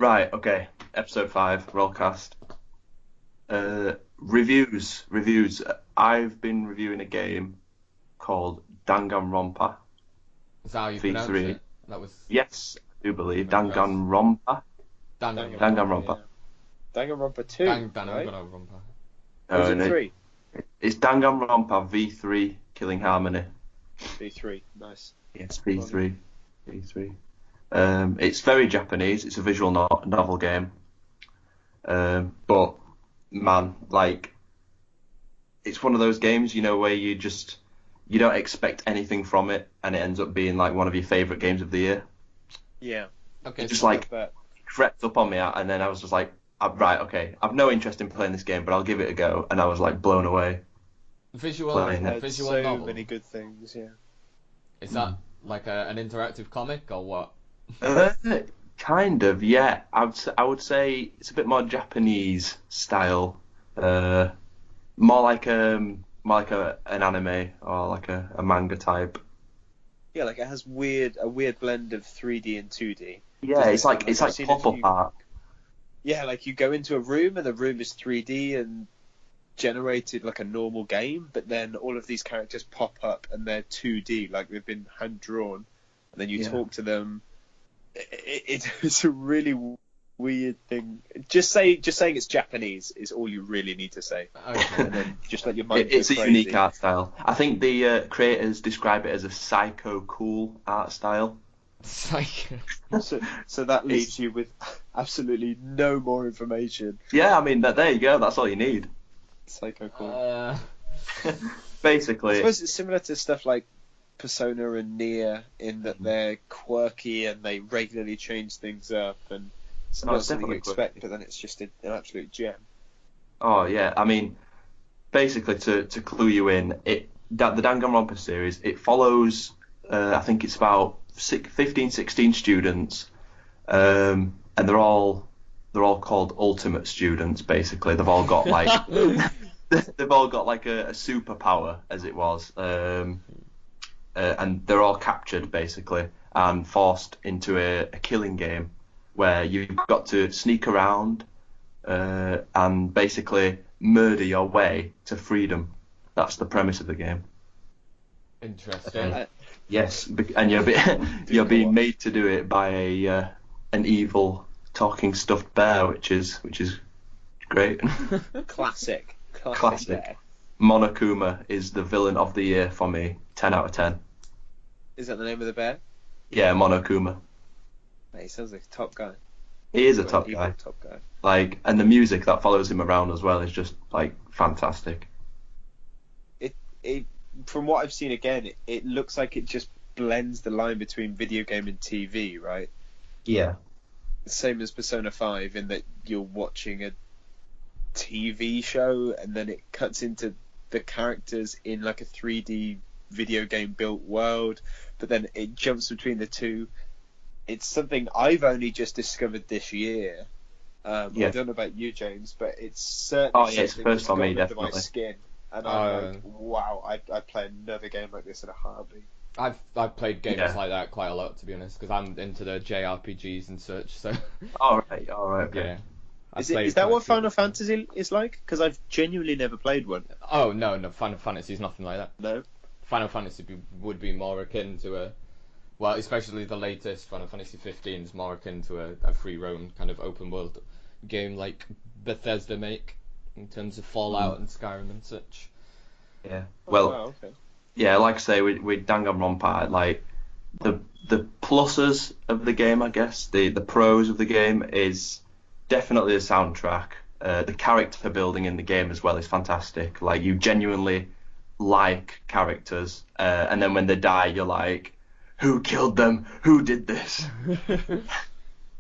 Right, okay. Episode 5, Rollcast. Reviews. I've been reviewing a game called Danganronpa Is that how you pronounce V3. it? That was Yes, I do believe. very gross. Danganronpa. Danganronpa. Danganronpa, Danganronpa. yeah. Danganronpa 2, right? Danganronpa. Or is No, it no, 3? it's Danganronpa V3 Killing Harmony. V3, nice. Yes, Well done. V3. V3. It's very Japanese. It's a visual novel game. But man, like it's one of those games, where you don't expect anything from it, and it ends up being like one of your favorite games of the year. Yeah, Okay, It just so like but crept up on me, and then I was just like, right, okay, I've no interest in playing this game, but I'll give it a go, and I was like blown away visual playing it. heard visual so novel. many good things, yeah. Is that like an interactive comic or what? Uh, Kind of, yeah. I would say it's a bit more Japanese style, uh, more like an anime or like a manga type. Yeah, like it has a weird blend of 3D and 2D. Yeah, Doesn't it's it? like it's I've like seen a pop-up few. art. Yeah, like you go into a room and the room is 3D and generated like a normal game, but then all of these characters pop up and they're 2D, like they've been hand drawn, and then you Yeah. talk to them. It's a really weird thing. Just saying it's Japanese is all you really need to say, Okay. and then just let your mind It's go a crazy. unique art style. I think the creators describe it as a psycho cool art style. Psycho. So that leaves you with absolutely no more information. Yeah, I mean there you go. That's all you need. Psycho cool. I Basically, suppose it's similar to stuff like Persona and Nier in that they're quirky and they regularly change things up, and it's Oh, not it's something you definitely expect, quirky. but then it's just an absolute gem. oh yeah, I mean basically to clue you in, the Danganronpa series it follows. I think it's about 15, 16 students, and they're all called ultimate students. Basically, they've all got like they've all got like a superpower, as it was, and they're all captured basically and forced into a killing game where you've got to sneak around and basically murder your way to freedom. That's the premise of the game. Interesting. Uh, Yes, and you're being made to do it by an evil talking stuffed bear, which is great. Classic. Classic. There. Monokuma is the villain of the year for me. 10 out of 10. Is that the name of the bear? Yeah, Monokuma. Mate, he sounds like a top guy. He is a Or an top evil guy. top guy. Like, and the music that follows him around as well is just like fantastic. It from what I've seen again, it looks like it just blends the line between video game and TV, right? Yeah. Same as Persona 5 in that you're watching a TV show and then it cuts into the characters in like a 3D video game built world, but then it jumps between the two. It's something I've only just discovered this year. Yeah. I don't know about you, James, but it's certainly Oh, yeah, it's something first that's for me, gotten under my definitely. skin. And I'm like, wow, I'd play another game like this in a heartbeat. I've played games Yeah. like that quite a lot, to be honest, because I'm into the JRPGs and such. So All right. Okay. yeah. Is that what Final Fantasy is like? Because I've genuinely never played one. Oh no, Final Fantasy is nothing like that. No. Final Fantasy would be more akin to well, especially the latest Final Fantasy 15 is more akin to a free roam kind of open world game like Bethesda make in terms of Fallout and Skyrim and such. Yeah. Oh, Well, wow, okay. yeah, like I say, with Danganronpa, like the pluses of the game, I guess, the pros of the game is definitely the soundtrack. The character building in the game as well is fantastic. Like you genuinely like characters, and then when they die, you're like, who killed them? Who did this?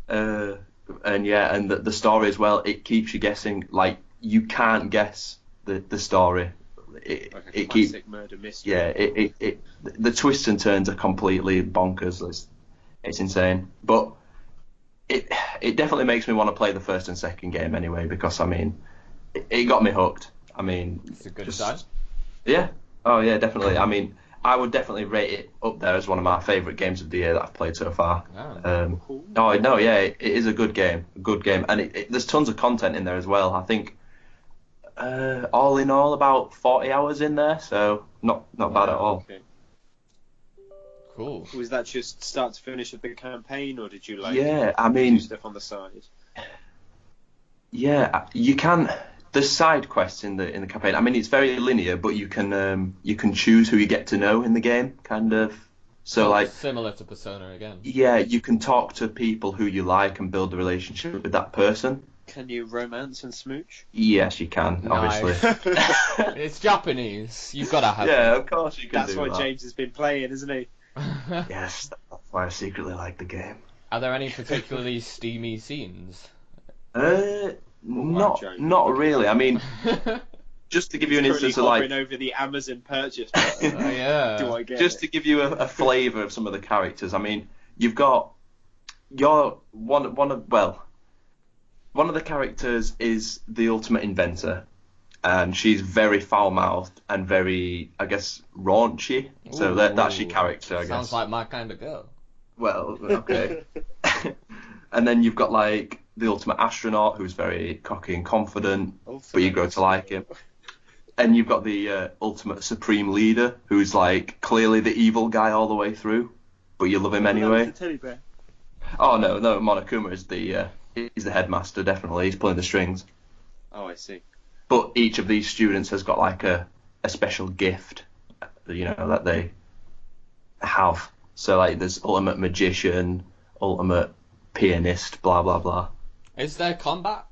And yeah, and the story as well. It keeps you guessing. Like you can't guess the story. Like a It keeps classic murder mystery. yeah, the twists and turns are completely bonkers. It's insane, but it definitely makes me want to play the first and second game anyway because I mean, it got me hooked. I mean, It's a good just- start. yeah, oh yeah, definitely. I mean, I would definitely rate it up there as one of my favourite games of the year that I've played so far. Oh no, yeah, it is a good game, and there's tons of content in there as well. I think all in all about 40 hours in there, so not bad at all. Okay. Cool. Was that just start to finish of the campaign, or did you do stuff on the side? Yeah, you can. There's side quests in the campaign. I mean, it's very linear, but you can choose who you get to know in the game, kind of. So like similar to Persona again. Yeah, you can talk to people who you like and build a relationship with that person. Can you romance and smooch? Yes, you can. Nice. Obviously. It's Japanese. You've got to have. Yeah, of course you can. That's why James has been playing, isn't he? Yes, that's why I secretly like the game. Are there any particularly steamy scenes? Not really. I mean, just to give you an instance of like over the Amazon purchase button. Yeah. Do I get just to give you a flavour of some of the characters. I mean, you've got one of the characters is the ultimate inventor, and she's very foul-mouthed and very, I guess, raunchy. So that's your character, I guess. Sounds like my kind of girl. Well, okay. And then you've got like the ultimate astronaut, who's very cocky and confident, but you grow to like him. And you've got the ultimate supreme leader, who's like clearly the evil guy all the way through, but you love him anyway. The teddy bear. Oh no, Monokuma is he's the headmaster, definitely. He's pulling the strings. Oh, I see. But each of these students has got like a special gift, that they have. So like there's ultimate magician, ultimate pianist, blah blah blah. Is there combat?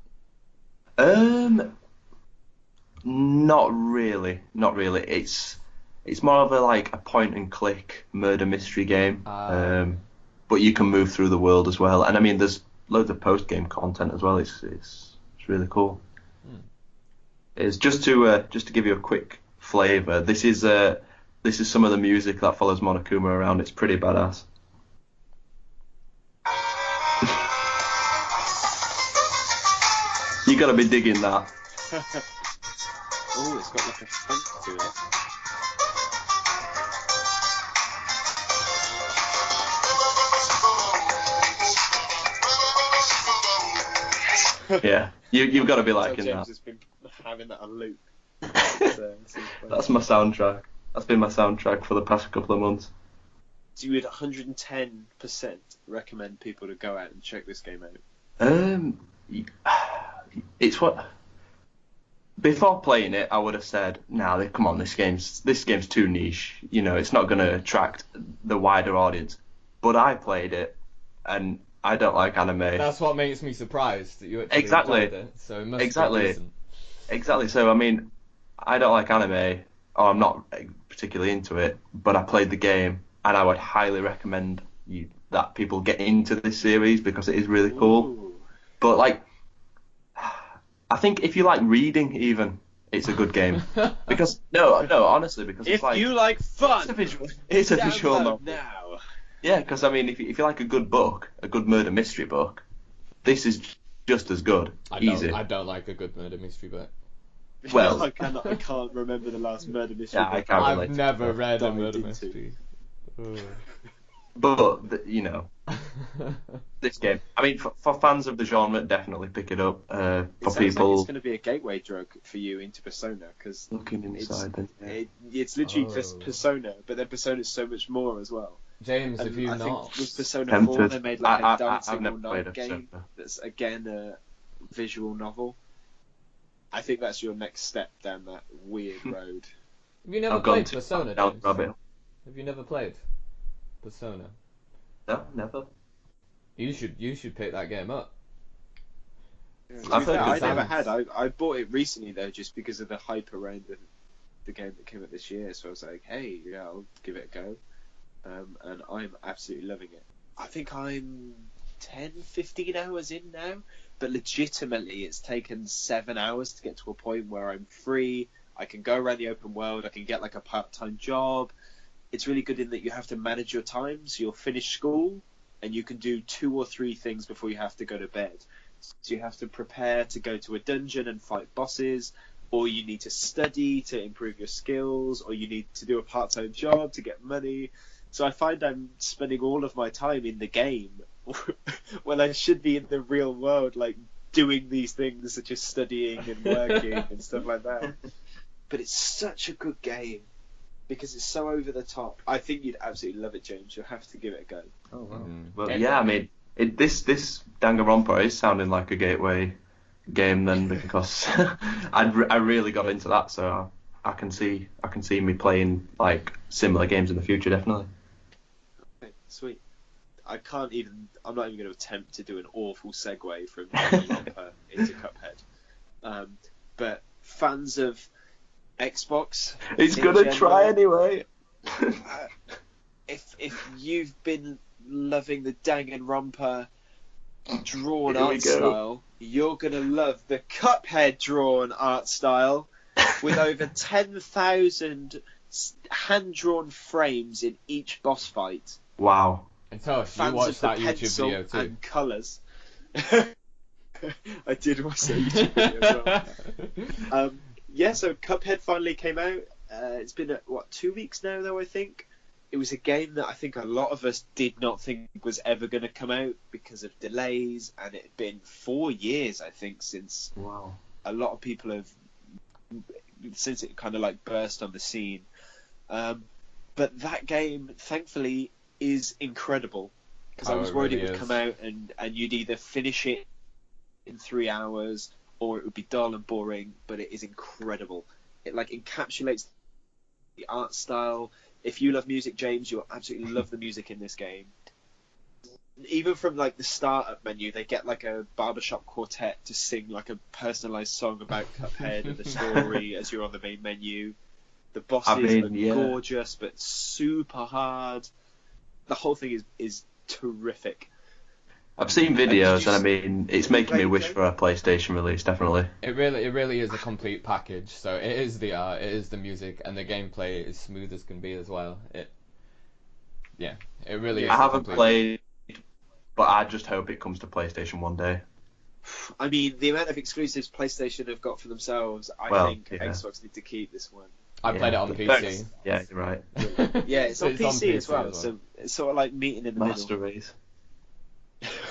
Not really. It's more of a point and click murder mystery game. But you can move through the world as well, and I mean there's loads of post game content as well. It's really cool. It's just to give you a quick flavour. This is some of the music that follows Monokuma around. It's pretty badass. You gotta be digging that. Oh, it's got like a funk to it. Yeah, you've got to be liking James that. has been having that on loop. That's my soundtrack. That's been my soundtrack for the past couple of months. So you would 110% recommend people to go out and check this game out? It's what. Before playing it, I would have said, "Nah, come on, this game's too niche. It's not going to attract the wider audience." But I played it, and I don't like anime. That's what makes me surprised that you actually Exactly. enjoyed it. So it must Exactly. be decent. Exactly. So I mean, I don't like anime, or I'm not particularly into it. But I played the game, and I would highly recommend that people get into this series because it is really cool. Ooh. But I think if you like reading, even it's a good game. Because no, honestly, because If it's like you like fun, it's a visual download novel. now. Yeah, because I mean, if you like a good book, a good murder mystery book, this is just as good. Easy. I don't like a good murder mystery book. Well, I can't remember the last murder mystery. Yeah, I book can't I've relate to never that. read a Dived murder into. mystery. but this game. I mean, for fans of the genre, definitely pick it up. It For sounds like people it's going to be a gateway drug for you into Persona because looking inside, then yeah. it's literally Oh. Persona, but then Persona's so much more as well. James, And have you I not? think with Persona Tempted. 4 they made like a I've dancing never all played night a game Persona. that's again a visual novel. I think that's your next step down that weird road. Have you never I've gone played to Persona, down James? rabbit hole. Have you never played Persona? No, never. You should pick that game up. I've heard I good never things. had. I bought it recently though, just because of the hype around the game that came out this year. So I was like, hey, yeah, I'll give it a go. And I'm absolutely loving it. I think I'm 10, 15 hours in now, but legitimately it's taken 7 hours to get to a point where I'm free. I can go around the open world. I can get like a part-time job. It's really good in that you have to manage your time. So you'll finish school and you can do 2 or 3 things before you have to go to bed. So you have to prepare to go to a dungeon and fight bosses, or you need to study to improve your skills, or you need to do a part-time job to get money. So I find I'm spending all of my time in the game when I should be in the real world, like doing these things such as studying and working and stuff like that. But it's such a good game because it's so over the top. I think you'd absolutely love it, James. You'll have to give it a go. Oh wow. Well, yeah, I mean, this Danganronpa is sounding like a gateway game then, because I really got into that, so I can see me playing like similar games in the future, definitely. Okay, sweet. I'm not even going to attempt to do an awful segue from Danganronpa into Cuphead. But fans of Xbox, He's in gonna general, try anyway. if you've been loving the Danganronpa drawn Here we art go. style, you're gonna love the Cuphead drawn art style with over 10,000 hand-drawn frames in each boss fight. Wow. And Tosh, you Fans watched of the that YouTube pencil video too. and colours. I did watch that YouTube video as well. Yeah, so Cuphead finally came out. It's been 2 weeks now, though, I think. It was a game that I think a lot of us did not think was ever going to come out because of delays, and it had been 4 years, I think, since Wow. a lot of people have, since it kind of like burst on the scene. But that game, thankfully, is incredible, because I was it worried really it would is. come out and you'd either finish it in 3 hours or it would be dull and boring, but it is incredible. It like encapsulates the art style. If you love music, James, you'll absolutely love the music in this game. Even from like the startup menu, they get like a barbershop quartet to sing like a personalized song about Cuphead and the story as you're on the main menu. The bosses are gorgeous but super hard. The whole thing is terrific. I've seen videos, and I mean, it's making me wish for a PlayStation release, definitely. It really is a complete package. So it is the art, it is the music, and the gameplay is smooth as can be as well. It really is. I haven't played, but I just hope it comes to PlayStation one day. I mean, the amount of exclusives PlayStation have got for themselves, I think Xbox need to keep this one. I played it on PC. Yeah, you're right. Yeah, it's on PC as well, so it's sort of like meeting in the Master middle. Race.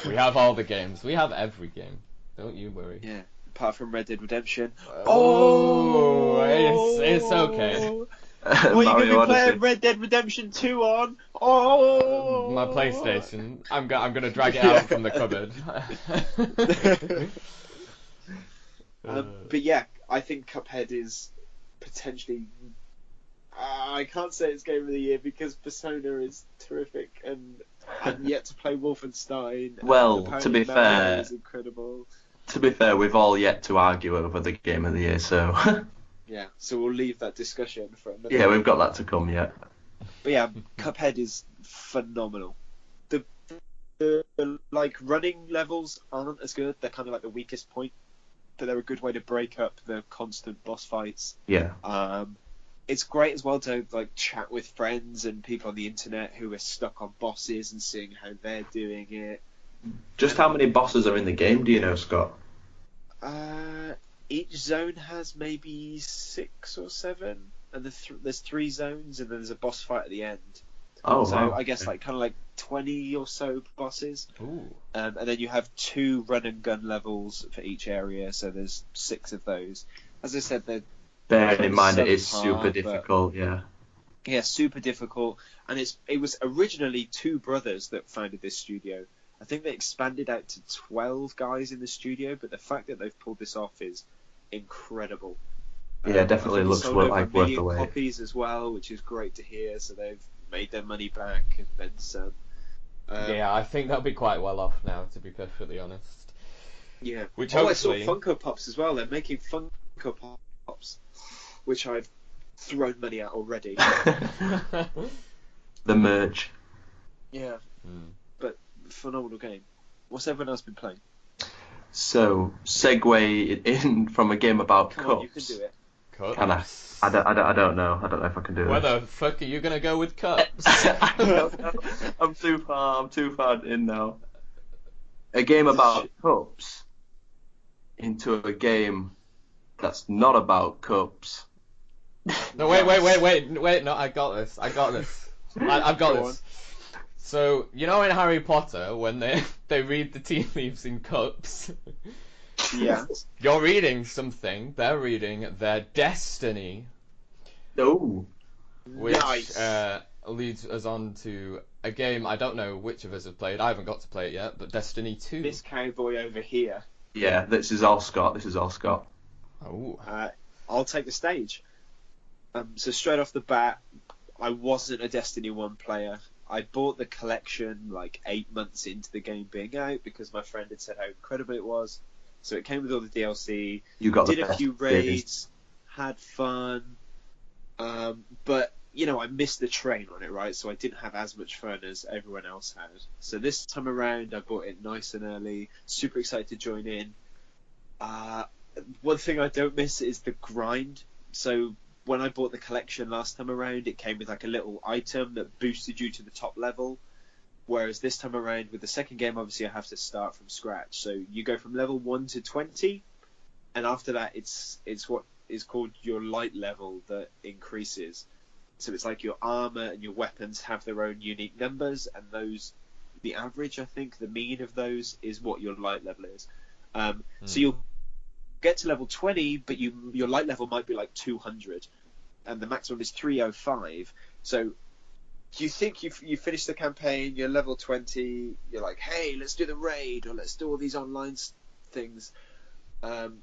We have all the games. We have every game. Don't you worry. Yeah, apart from Red Dead Redemption. It's okay. What are you going to be playing Red Dead Redemption 2 on? Oh! My PlayStation. I'm gonna drag it out from the cupboard. But yeah, I think Cuphead is potentially... I can't say it's Game of the Year because Persona is terrific, and I'm yet to play Wolfenstein. Well, and to be apparently Mario fair... is incredible. To be fair, we've all yet to argue over the Game of the Year, so... Yeah, so we'll leave that discussion for another. Yeah, we've got that to come yet. But yeah, Cuphead is phenomenal. The like running levels aren't as good. They're kind of like the weakest point, but they're a good way to break up the constant boss fights. Yeah. It's great as well to like chat with friends and people on the internet who are stuck on bosses and seeing how they're doing it. Just how many bosses are in the game, do you know, Scott? Each zone has maybe 6 or 7, and there's 3 zones, and then there's a boss fight at the end. Oh, so wow. I guess like kind of like 20 or so bosses. Ooh. And then you have 2 run and gun levels for each area, so there's 6 of those. As I said, they're Bearing in mind it is subpar, super but- difficult, yeah. Yeah, super difficult, and it was originally 2 brothers that founded this studio. I think they expanded out to 12 guys in the studio, but the fact that they've pulled this off is incredible. Yeah, definitely I think it looks sold like over worth 1 million the wait. copies as well, which is great to hear. So they've made their money back and then some. Yeah, I think they'll be quite well off now, to be perfectly honest. Yeah. Which I saw hopefully- Funko Pops as well. They're making Funko Pops, which I've thrown money at already. The merch. Yeah, but phenomenal game. What's everyone else been playing? So, segue in from a game about Come cups. on, you can do it. Cups. Can I? I don't know. I don't know if I can do Where this. the fuck are you gonna go with cups? I don't know. I'm too far in now. A game about cups into a game That's not about cups. No, wait. No, I got this. I've got Go this. So, you know in Harry Potter, when they read the tea leaves in cups, Yeah. you're reading something, they're reading their destiny, Oh. which Nice. leads us on to a game I don't know which of us have played. I haven't got to play it yet, but Destiny 2. This cowboy over here. Yeah, this is all Scott. Oh. I'll take the stage. So straight off the bat, I wasn't a Destiny 1 player. I bought the collection like 8 months into the game being out because my friend had said how incredible it was. So it came with all the DLC. You got Did the a best few bit. raids, had fun, but I missed the train on it, right? So I didn't have as much fun as everyone else had. So this time around, I bought it nice and early. Super excited to join in. One thing I don't miss is the grind. So when I bought the collection last time around, it came with like a little item that boosted you to the top level. Whereas this time around with the second game, obviously I have to start from scratch. So you go from level 1 to 20, and after that it's what is called your light level that increases. So it's like your armor and your weapons have their own unique numbers, and those, the average, I think, the mean of those is what your light level is. So you'll get to level 20, but your light level might be like 200, and the maximum is 305. So you think you finished the campaign, you're level 20, you're like, hey, let's do the raid, or let's do all these online things, and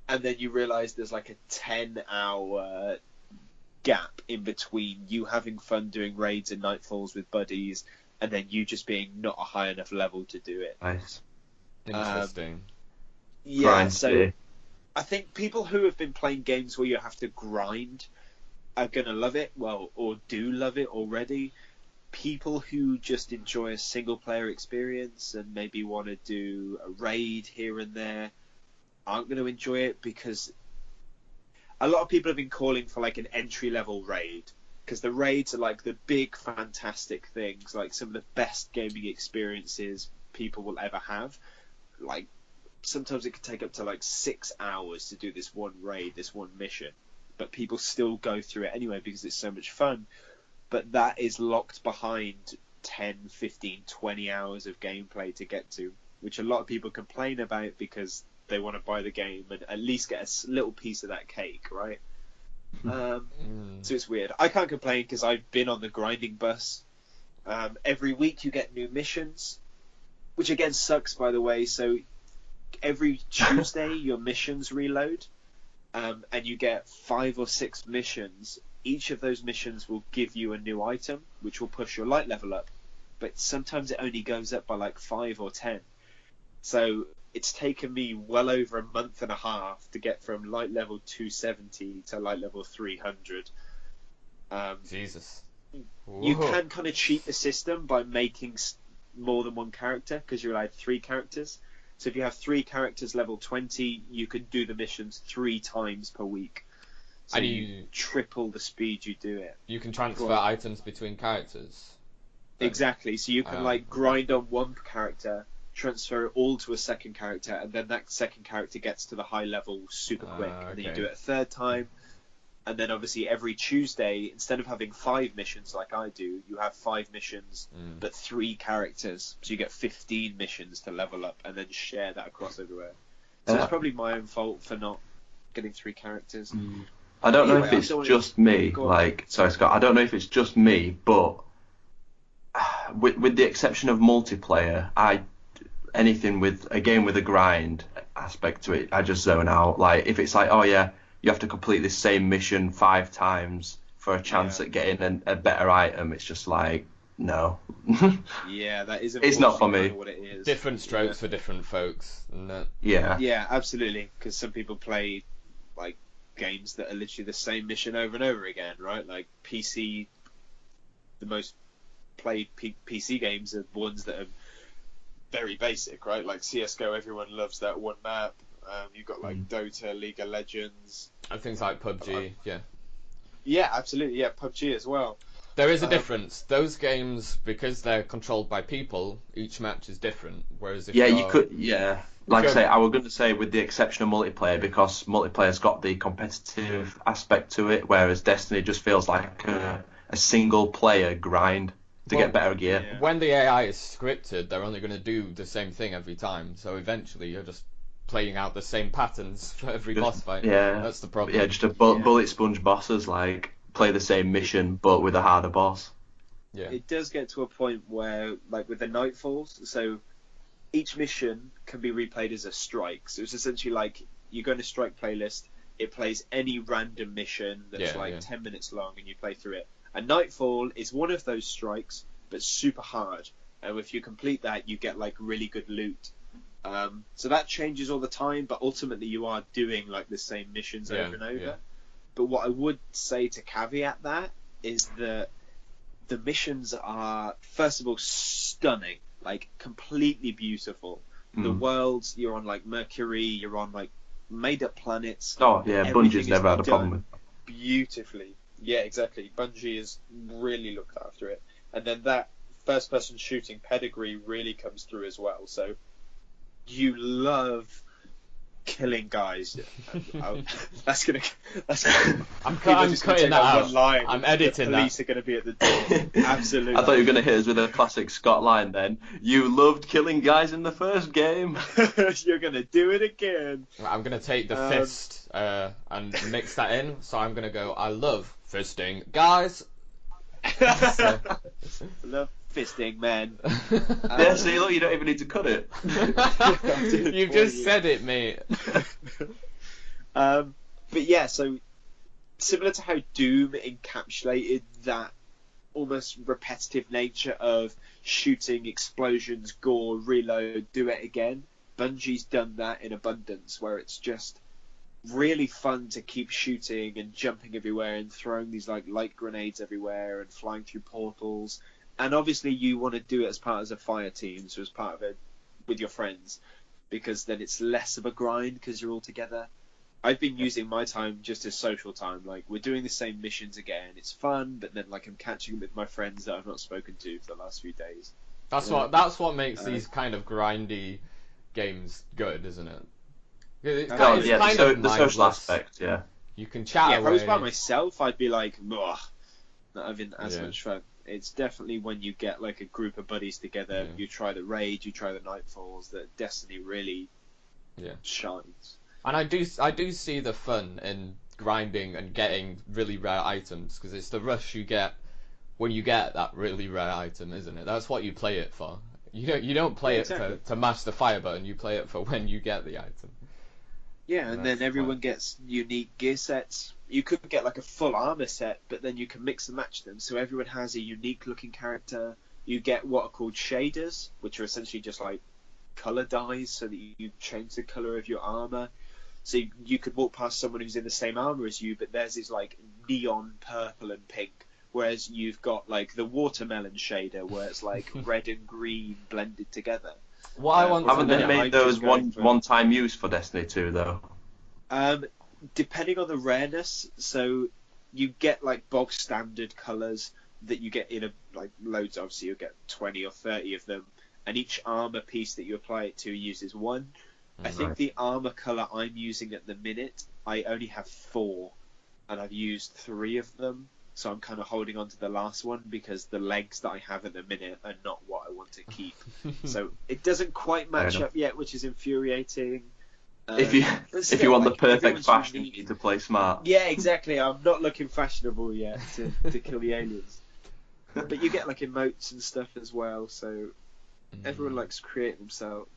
then you realise there's like a 10-hour gap in between you having fun doing raids and nightfalls with buddies, and then you just being not a high enough level to do it. Nice. Interesting. Yeah, Grind so City. I think people who have been playing games where you have to grind are going to love it, or do love it already. People who just enjoy a single player experience and maybe want to do a raid here and there aren't going to enjoy it, because a lot of people have been calling for like an entry level raid, because the raids are like the big fantastic things, like some of the best gaming experiences people will ever have. Like sometimes it could take up to like 6 hours to do this one raid, this one mission, but people still go through it anyway because it's so much fun. But that is locked behind 10, 15, 20 hours of gameplay to get to, which a lot of people complain about because they want to buy the game and at least get a little piece of that cake, right? So it's weird. I can't complain because I've been on the grinding bus. Every week you get new missions, which again sucks, by the way. So every Tuesday your missions reload, and you get 5 or 6 missions. Each of those missions will give you a new item, which will push your light level up. But sometimes it only goes up by like 5 or 10. So it's taken me well over a month and a half to get from light level 270 to light level 300. Jesus. You Whoa. can kind of cheat the system by making more than one character, because you're allowed 3 characters. So if you have 3 characters level 20, you can do the missions 3 times per week. So And you triple the speed you do it. You can transfer items between characters. Exactly. So you can like grind on one character, transfer it all to a second character, and then that second character gets to the high level super quick. And then you do it a third time. And then obviously every Tuesday, instead of having 5 missions like I do, you have 5 missions, but 3 characters. So you get 15 missions to level up and then share that across everywhere. So it's probably my own fault for not getting 3 characters. I don't know if it's just me, sorry Scott, I don't know if it's just me, but with the exception of multiplayer, anything with a game with a grind aspect to it, I just zone out. Like if it's like, oh yeah, you have to complete this same mission 5 times for a chance at getting a better item, it's just like, no. Yeah, that is. It's not for me. What it is. Different strokes for different folks. Yeah. Yeah, absolutely. Because some people play like games that are literally the same mission over and over again, right? Like PC, the most played PC games are ones that are very basic, right? Like CS:GO, everyone loves that one map. You've got like Dota, League of Legends, and things like PUBG. Yeah, absolutely. Yeah, PUBG as well. There is a difference. Those games, because they're controlled by people, each match is different. Whereas if Yeah, you're, you could. Yeah, like I you're say, I was going to say with the exception of multiplayer, because multiplayer's got the competitive aspect to it, whereas Destiny just feels like a single player grind to Well, get better gear. Yeah. when the AI is scripted, they're only going to do the same thing every time. So eventually, you're just playing out the same patterns for every Just, boss fight. yeah, That's the problem. yeah, just a Yeah. bullet sponge bosses, like play the same mission but with a harder boss. Yeah. It does get to a point where, like with the Nightfalls, so each mission can be replayed as a strike. So it's essentially like you go in a strike playlist, it plays any random mission that's 10 minutes long, and you play through it. And Nightfall is one of those strikes, but super hard. And if you complete that, you get like really good loot. So that changes all the time, but ultimately you are doing like the same missions over and over. Yeah. But what I would say to caveat that is that the missions are, first of all, stunning, like completely beautiful. The worlds, you're on like Mercury, you're on like made up planets. Oh yeah, Everything Bungie's is never had a problem done with. beautifully. Yeah, exactly. Bungie has really looked after it. And then that first person shooting pedigree really comes through as well. So you love killing guys. That's gonna. I'm people are just gonna cutting take that out. one line. I'm editing the police are going to be at the door. Absolutely. I thought you were going to hit us with a classic Scott line then. You loved killing guys in the first game. You're going to do it again. I'm going to take the fist and mix that in. So I'm going to go, I love fisting guys. Love fisting, man. Yeah, see, look, you don't even need to cut it. You've just said it, mate. But yeah, so similar to how Doom encapsulated that almost repetitive nature of shooting, explosions, gore, reload, do it again, Bungie's done that in abundance, where it's just really fun to keep shooting and jumping everywhere and throwing these like light grenades everywhere and flying through portals. And obviously you want to do it as part of a fire team, so as part of it with your friends, because then it's less of a grind because you're all together. I've been using my time just as social time. Like, we're doing the same missions again. It's fun, but then like I'm catching up with my friends that I've not spoken to for the last few days. That's what makes these kind of grindy games good, isn't it? It's kind of the social aspect, yeah. You can chat Yeah, away. if I was by myself, I'd be like, ugh, not having as much fun. It's definitely when you get like a group of buddies together, you try the raid, you try the Nightfalls, that Destiny really shines. And I do see the fun in grinding and getting really rare items, because it's the rush you get when you get that really rare item, isn't it? That's what you play it for. You don't play it to mash the fire button. You play it for when you get the item. Yeah, and then everyone gets unique gear sets. You could get like a full armor set, but then you can mix and match them, so everyone has a unique looking character. You get what are called shaders, which are essentially just like color dyes, so that you change the color of your armor. So you could walk past someone who's in the same armor as you, but theirs is like neon purple and pink, whereas you've got like the watermelon shader, where it's like red and green blended together. What I want Haven't to they know, made those one-time use for Destiny 2 though? Depending on the rareness, so you get like bog standard colours that you get in a like loads. Obviously, you'll get 20 or 30 of them, and each armor piece that you apply it to uses one. I think the armor color I'm using at the minute, I only have 4, and I've used 3 of them. So I'm kind of holding on to the last one because the legs that I have at the minute are not what I want to keep. So it doesn't quite match up yet, which is infuriating. If you want the perfect fashion, you need to play smart. Yeah, exactly. I'm not looking fashionable yet to kill the aliens. But you get like emotes and stuff as well. So everyone likes creating themselves,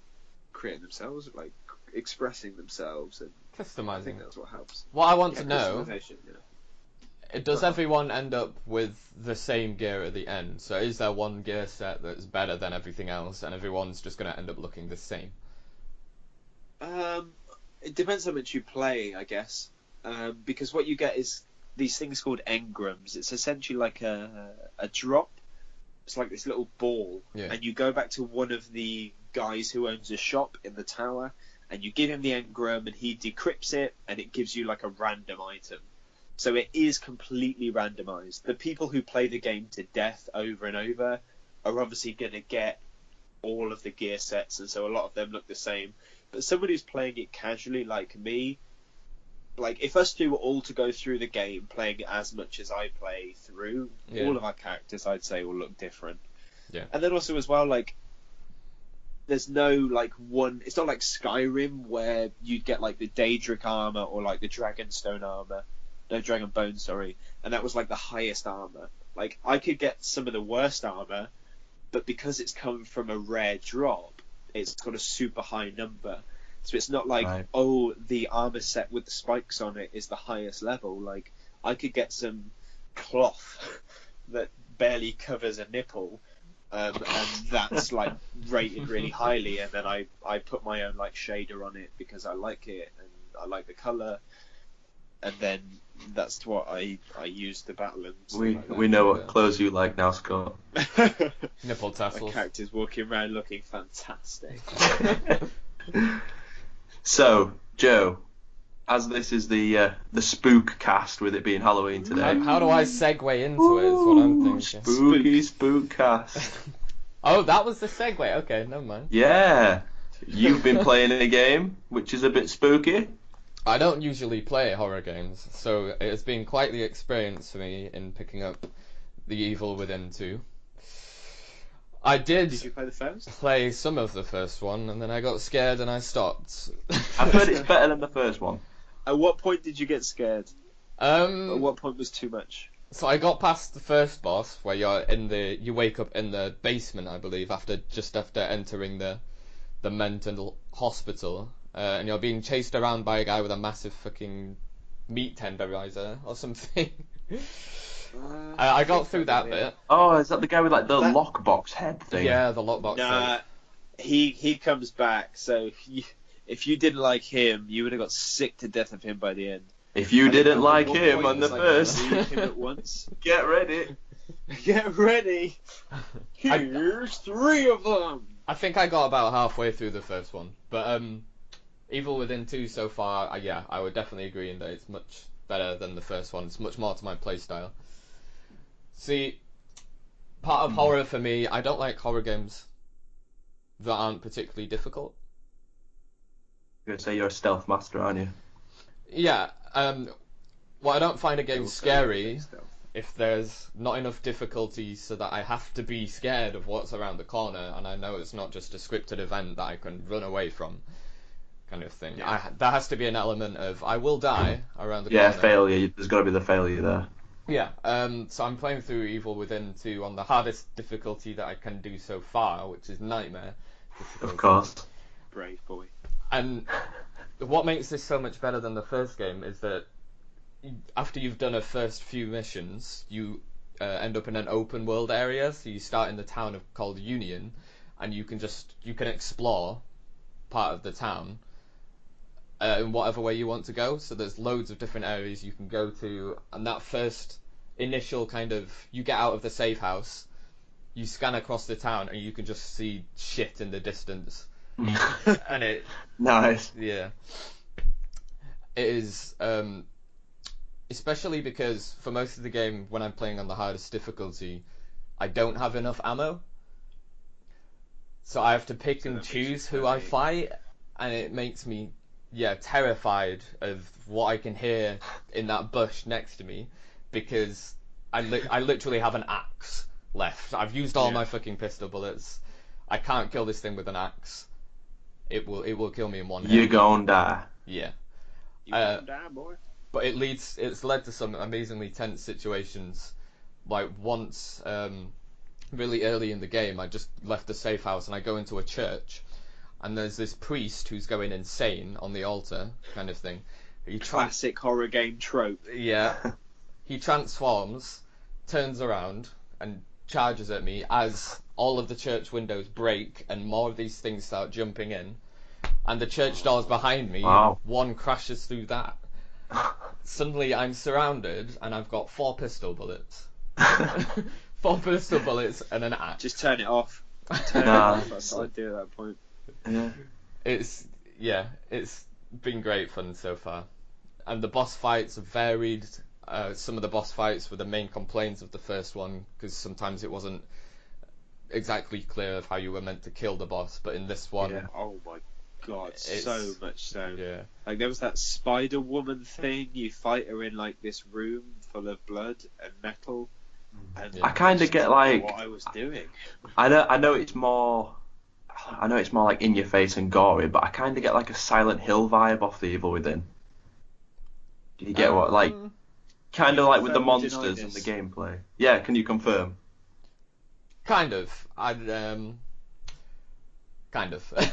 like expressing themselves, and customizing. I think that's what helps. What I want to know. Yeah. Does everyone end up with the same gear at the end? So is there one gear set that's better than everything else, and everyone's just going to end up looking the same? It depends how much you play, I guess. Because what you get is these things called engrams. It's essentially like a drop. It's like this little ball, and you go back to one of the guys who owns a shop in the tower, and you give him the engram, and he decrypts it, and it gives you like a random item. So it is completely randomized. The people who play the game to death over and over are obviously going to get all of the gear sets, and so a lot of them look the same. But someone who's playing it casually like me, like if us two were all to go through the game playing it as much as I play through, all of our characters I'd say will look different. Yeah. And then also as well, like there's no like one. It's not like Skyrim where you'd get like the Daedric armor or like the Dragonstone armor, no Dragonbone, sorry, and that was like the highest armor. Like I could get some of the worst armor, but because it's come from a rare drop, it's got a super high number. So it's not like, oh, the armor set with the spikes on it is the highest level. Like I could get some cloth that barely covers a nipple. And that's like rated really highly, and then I put my own like shader on it because I like it and I like the color, and then that's what I use to battle and we know what clothes you like now, Scott. Nipple tassels. My character's walking around looking fantastic. So, Joe, as this is the spook cast with it being Halloween today. How do I segue into it? Is what I'm thinking. Spooky spook cast. Oh, that was the segue. Okay, never mind. Yeah, you've been playing a game which is a bit spooky. I don't usually play horror games, so it has been quite the experience for me in picking up The Evil Within 2. Did you play the first? Play some of the first one, and then I got scared and I stopped. I've heard it's better than the first one. At what point did you get scared? At what point was too much? So I got past the first boss, where you wake up in the basement, I believe, after entering the mental hospital, and you're being chased around by a guy with a massive fucking meat tenderizer or something. I got through that bit. Oh, is that the guy with like the lockbox head thing? Yeah, the lockbox Nah, he comes back. So if you didn't like him, you would have got sick to death of him by the end. If you didn't like him on the first, him at once. Get ready. Get ready. Here's 3 of them. I think I got about halfway through the first one, but Evil Within 2 so far, I would definitely agree in that it's much better than the first one. It's much more to my playstyle. See, part of horror for me, I don't like horror games that aren't particularly difficult. You're gonna say you're a stealth master, aren't you? Yeah. Well, I don't find a game scary if there's not enough difficulty so that I have to be scared of what's around the corner, and I know it's not just a scripted event that I can run away from, kind of thing. Yeah. There has to be an element of I will die around the corner. Yeah, failure. There's got to be the failure there. Yeah. So I'm playing through Evil Within 2 on the hardest difficulty that I can do so far, which is Nightmare difficulty. Of course. Brave boy. And what makes this so much better than the first game is that after you've done a first few missions, you end up in an open world area. So you start in the town called Union, and you can explore part of the town in whatever way you want to go. So there's loads of different areas you can go to, and that first initial kind of, you get out of the safe house, you scan across the town, and you can just see shit in the distance. And it Nice. Yeah, it is especially because for most of the game when I'm playing on the hardest difficulty, I don't have enough ammo, so I have to pick and choose who I fight, and it makes me terrified of what I can hear in that bush next to me, because I literally have an axe left. I've used all my fucking pistol bullets. I can't kill this thing with an axe. It will kill me in one hit. You're gonna die. Yeah. You gonna die, boy. But it's led to some amazingly tense situations. Like once, really early in the game, I just left the safe house and I go into a church, and there's this priest who's going insane on the altar, kind of thing. Classic horror game trope. Yeah. He transforms, turns around, and charges at me as all of the church windows break and more of these things start jumping in, and the church doors behind me, one crashes through that. Suddenly I'm surrounded and I've got 4 pistol bullets. 4 pistol bullets and an axe. Just turn it off. Turn it off. That's what I'd do at that point. Yeah. It's been great fun so far. And the boss fights are varied. Some of the boss fights were the main complaints of the first one, because sometimes it wasn't exactly clear of how you were meant to kill the boss, but in this one... Yeah. Oh my god, so much so. Yeah. Like, there was that Spider Woman thing, you fight her in, like, this room full of blood and metal. And Yeah. I kind of get like, what I was doing. I know it's more like in your face and gory, but I kind of get like a Silent Hill vibe off the Evil Within. Do you get what, like, kind of like with the confirm or deny monsters and the this? gameplay? Yeah, can you confirm? Kind of. Kind of. A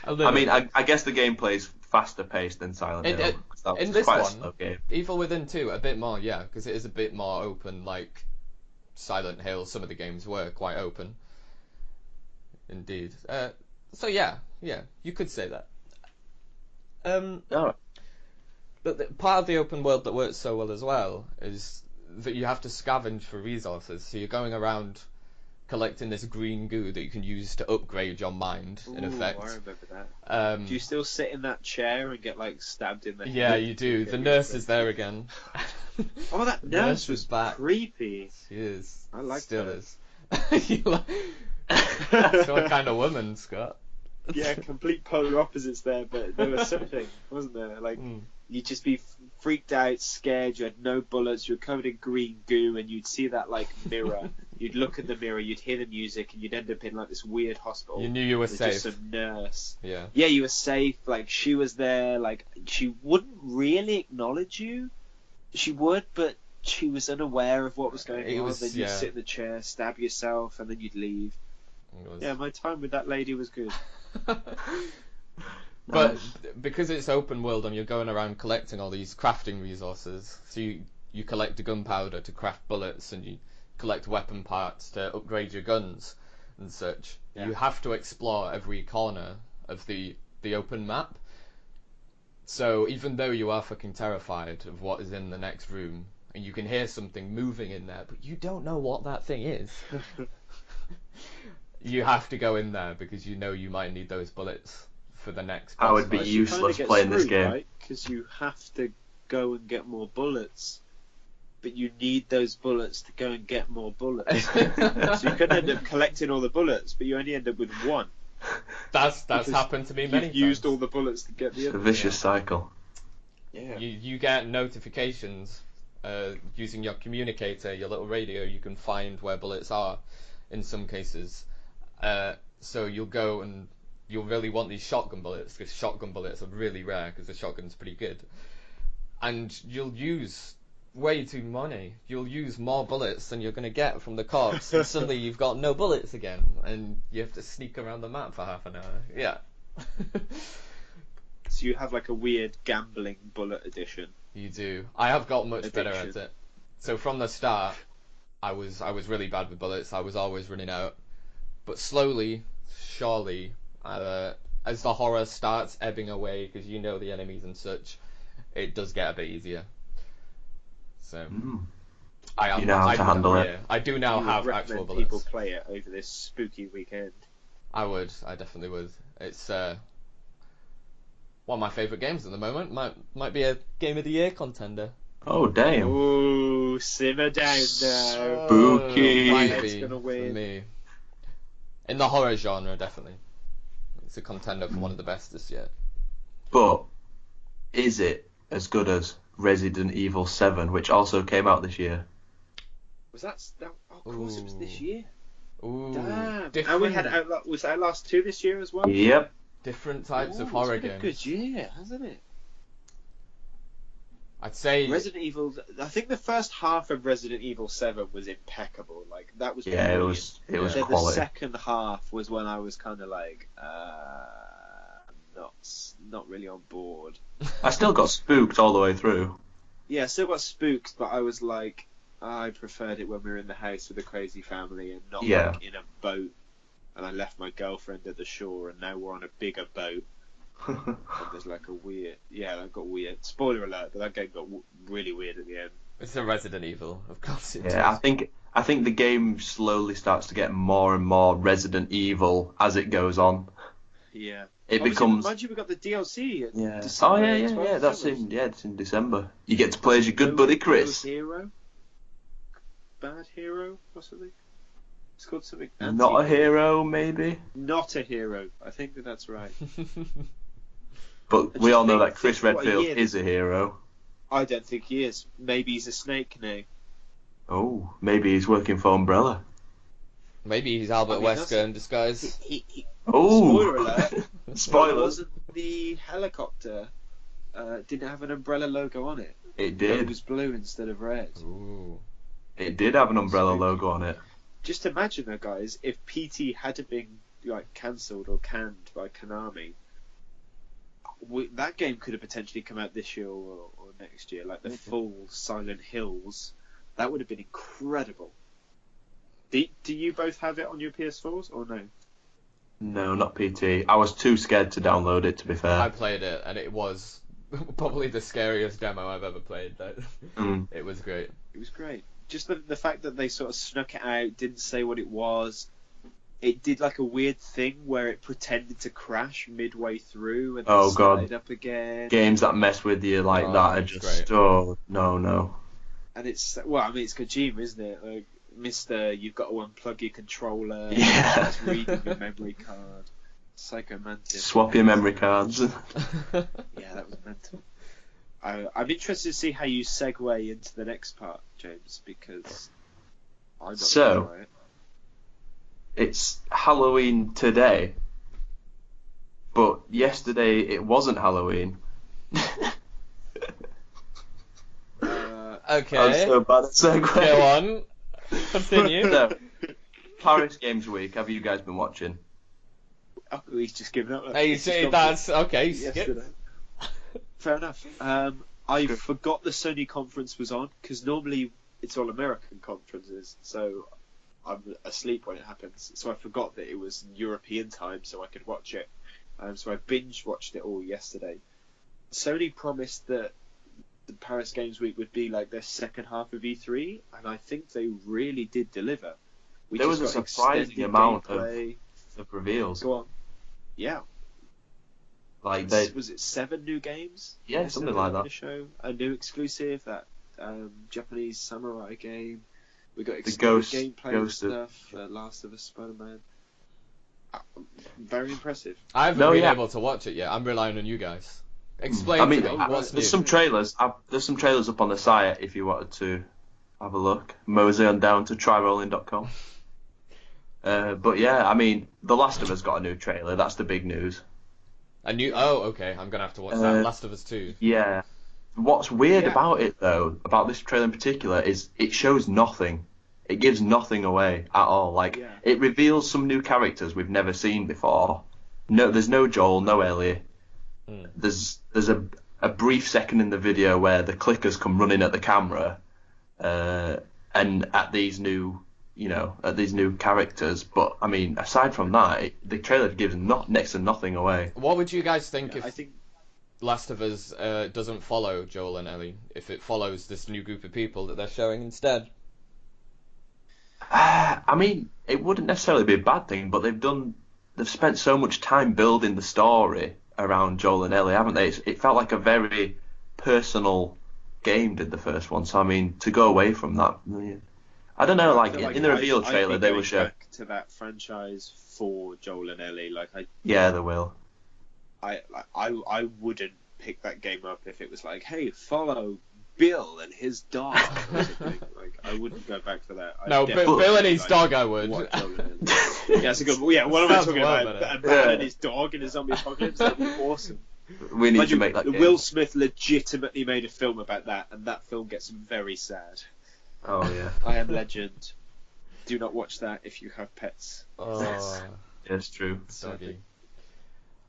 I little mean, bit. I guess the gameplay's faster paced than Silent Hill. 'Cause that in was this quite a one, slow game. Evil Within 2, a bit more, yeah, because it is a bit more open, like Silent Hill. Some of the games were quite open. Indeed. So yeah, you could say that. Oh, But part of the open world that works so well as well is that you have to scavenge for resources. So you're going around collecting this green goo that you can use to upgrade your mind, in Ooh, effect. I remember that. Do you Um, still sit in that chair and get, like, stabbed in the yeah, head? you do. to The get nurse your is there again. Oh, that The nurse was back. creepy. She is. I like Still her. is. You like- That's your kind of woman, Scott. Yeah, complete polar opposites there, but there was something, wasn't there? Like, you'd just be freaked out, scared, you had no bullets, you were covered in green goo, and you'd see that, like, mirror. You'd look at the mirror, you'd hear the music, and you'd end up in, like, this weird hospital. You knew you were with safe. just some nurse. Yeah. Yeah, you were safe, like, she was there, like, she wouldn't really acknowledge you. She would, but she was unaware of what was going It on. was- Then you'd yeah. sit in the chair, stab yourself, and then you'd leave. It was- Yeah, my time with that lady was good. But Nice. because it's open world and you're going around collecting all these crafting resources, so you collect the gunpowder to craft bullets, and you collect weapon parts to upgrade your guns and such. Yeah. You have to explore every corner of the open map. So even though you are fucking terrified of what is in the next room, and you can hear something moving in there, but you don't know what that thing is, you have to go in there because you know you might need those bullets for the next I boss would be fight. useless playing this game. Right? Because you have to go and get more bullets. But you need those bullets to go and get more bullets. So you could end up collecting all the bullets, but you only end up with one. That's Because happened to me many You've times. used all the bullets to get the It's a other. vicious cycle. Yeah. You get notifications using your communicator, your little radio. You can find where bullets are in some cases. So you'll go and you'll really want these shotgun bullets, because shotgun bullets are really rare because the shotgun's pretty good. And you'll use way too many. You'll use more bullets than you're going to get from the corpse, and suddenly you've got no bullets again, and you have to sneak around the map for half an hour. Yeah. So you have like a weird gambling bullet edition. You do. I have got much better at Addiction. it. So from the start, I was really bad with bullets. I was always running out. But slowly, surely, as the horror starts ebbing away, because you know the enemies and such, it does get a bit easier. So I am. You know how to handle it. Yeah, I do now You would have recommend actual bullets. people play it over this spooky weekend. I would. I definitely would. It's one of my favourite games at the moment. Might be a Game of the Year contender. Oh, damn. Ooh, simmer down now. Spooky. Might It's be gonna for win. me. In the horror genre, definitely. It's a contender for one of the best this year. But is it as good as Resident Evil 7, which also came out this year? Was that? Oh, of course, it was this year. Ooh, Damn. different, And we had was Outlast 2 this year as well? Yep. different types of Ooh, horror it's been games. a good year, hasn't it? I'd say Resident Evil. I think the first half of Resident Evil 7 was impeccable. Like, that was Yeah, it brilliant. was Then the quality. second half was when I was kind of like, not really on board. I still got spooked all the way through. Yeah, I still got spooked, but I was like, I preferred it when we were in the house with a crazy family and not Yeah. like in a boat. And I left my girlfriend at the shore, and now we're on a bigger boat. And there's like a weird, that got weird. Spoiler alert, but that game got really weird at the end. it's a Resident Evil, of course. It Yeah, does. I think the game slowly starts to get more and more Resident Evil as it goes on. Yeah, it Obviously, becomes. mind you, we got the DLC. At Yeah. December Oh yeah. 12th, That's don't we? it's in December. You get to play as your good buddy Chris. No hero. Bad hero or something. It's called something. Not a hero, maybe. Not a hero. I think that's right. But we all know that Chris think what a Redfield year is a hero. I don't think he is. Maybe he's a snake now. Oh, maybe he's working for Umbrella. Maybe he's Albert Wesker in disguise. Oh, Spoiler alert. Spoilers. Wasn't the helicopter didn't have an Umbrella logo on it? It It did. was blue instead of red. Ooh. It did have an Umbrella logo on it. Just imagine though, guys, if PT hadn't been like cancelled or canned by Konami, that game could have potentially come out this year or next year. Like the full Silent Hills, that would have been incredible. Do you both have it on your PS4s or no? No, not PT. I was too scared to download it, to be fair. I played it, and it was probably the scariest demo I've ever played. It was great. It was great. Just the fact that they sort of snuck it out, didn't say what it was. It did like a weird thing where it pretended to crash midway through and then started up again. Games that mess with you like that are just no. And it's it's Kojima, isn't it? Like, Mister, you've got to unplug your controller. Yeah. It's reading your memory card. Psycho Mantis. Swap your memory cards. Yeah, that was mental. I'm interested to see how you segue into the next part, James, because I'm not gonna try it. It's Halloween today, but yesterday it wasn't Halloween. Okay. I'm so bad at segue. Go on. Continue. So, Paris Games Week, have you guys been watching? Oh, he's just given up. Hey, you see, that's okay. Skip. Fair enough. I forgot the Sony conference was on because normally it's all American conferences, so I'm asleep when it happens. So I forgot that it was European time, so I could watch it. So I binge watched it all yesterday. Sony promised that the Paris Games Week would be like their second half of E3, and I think they really did deliver. There was a surprising amount of reveals. Go on. Yeah. Like was it 7 new games? Yeah, something like that. Show a new exclusive, that Japanese samurai game. We got the Ghost gameplay stuff. Last of Us, Spider-Man. Very impressive. I haven't been able to watch it yet. I'm relying on you guys. Explain to me what's new. There's some trailers. There's some trailers up on the site if you wanted to have a look. Mosey on down to tryrolling.com. But yeah, I mean, The Last of Us got a new trailer. That's the big news. Okay. I'm gonna have to watch that. Last of Us 2. Yeah. What's weird about it though, about this trailer in particular, is it shows nothing. It gives nothing away at all. Like it reveals some new characters we've never seen before. No, there's no Joel, no Ellie. There's a brief second in the video where the clickers come running at the camera, and at these new characters. But I mean, aside from that, the trailer gives next to nothing away. What would you guys think if Last of Us doesn't follow Joel and Ellie? If it follows this new group of people that they're showing instead? I mean, it wouldn't necessarily be a bad thing, but they've spent so much time building the story around Joel and Ellie, haven't they? It felt like a very personal game, did the first one. So I mean, to go away from that, I don't know. Like in the reveal trailer, they were showing back to that franchise for Joel and Ellie. Yeah, they will. I wouldn't pick that game up if it was like, hey, follow Bill and his dog. Like, I wouldn't go back for that. No, Bill and his dog, I would. Yeah, it's a good. Yeah, what am I talking about? Bill and his dog in a zombie apocalypse. That'd be awesome. We need to make that game. Will Smith legitimately made a film about that, and that film gets very sad. Oh yeah. I Am Legend. Do not watch that if you have pets. Oh, yeah, it's true. Sadly.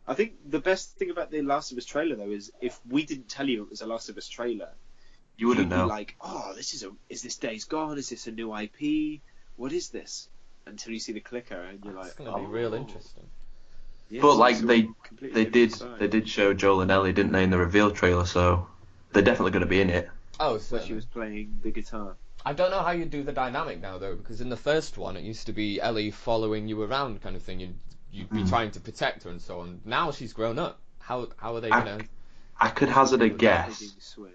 I think the best thing about the Last of Us trailer though is if we didn't tell you it was a Last of Us trailer, you wouldn't know. Be like, oh, is this Days Gone? Is this a new IP? What is this? Until you see the clicker and you're like, it's gonna be real interesting. Yeah, but like they did show Joel and Ellie, didn't they, in the reveal trailer? So they're definitely going to be in it. Oh, so she was playing the guitar. I don't know how you do the dynamic now though, because in the first one it used to be Ellie following you around kind of thing. you'd be trying to protect her and so on. Now she's grown up. How are they gonna? I could hazard a guess. Swim.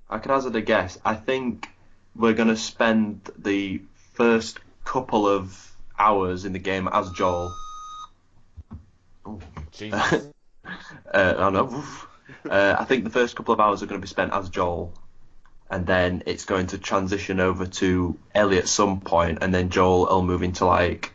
I could hazard a guess. I think we're gonna spend the first couple of hours in the game as Joel. Jesus. I don't know. I think the first couple of hours are going to be spent as Joel, and then it's going to transition over to Ellie at some point, and then Joel will move into like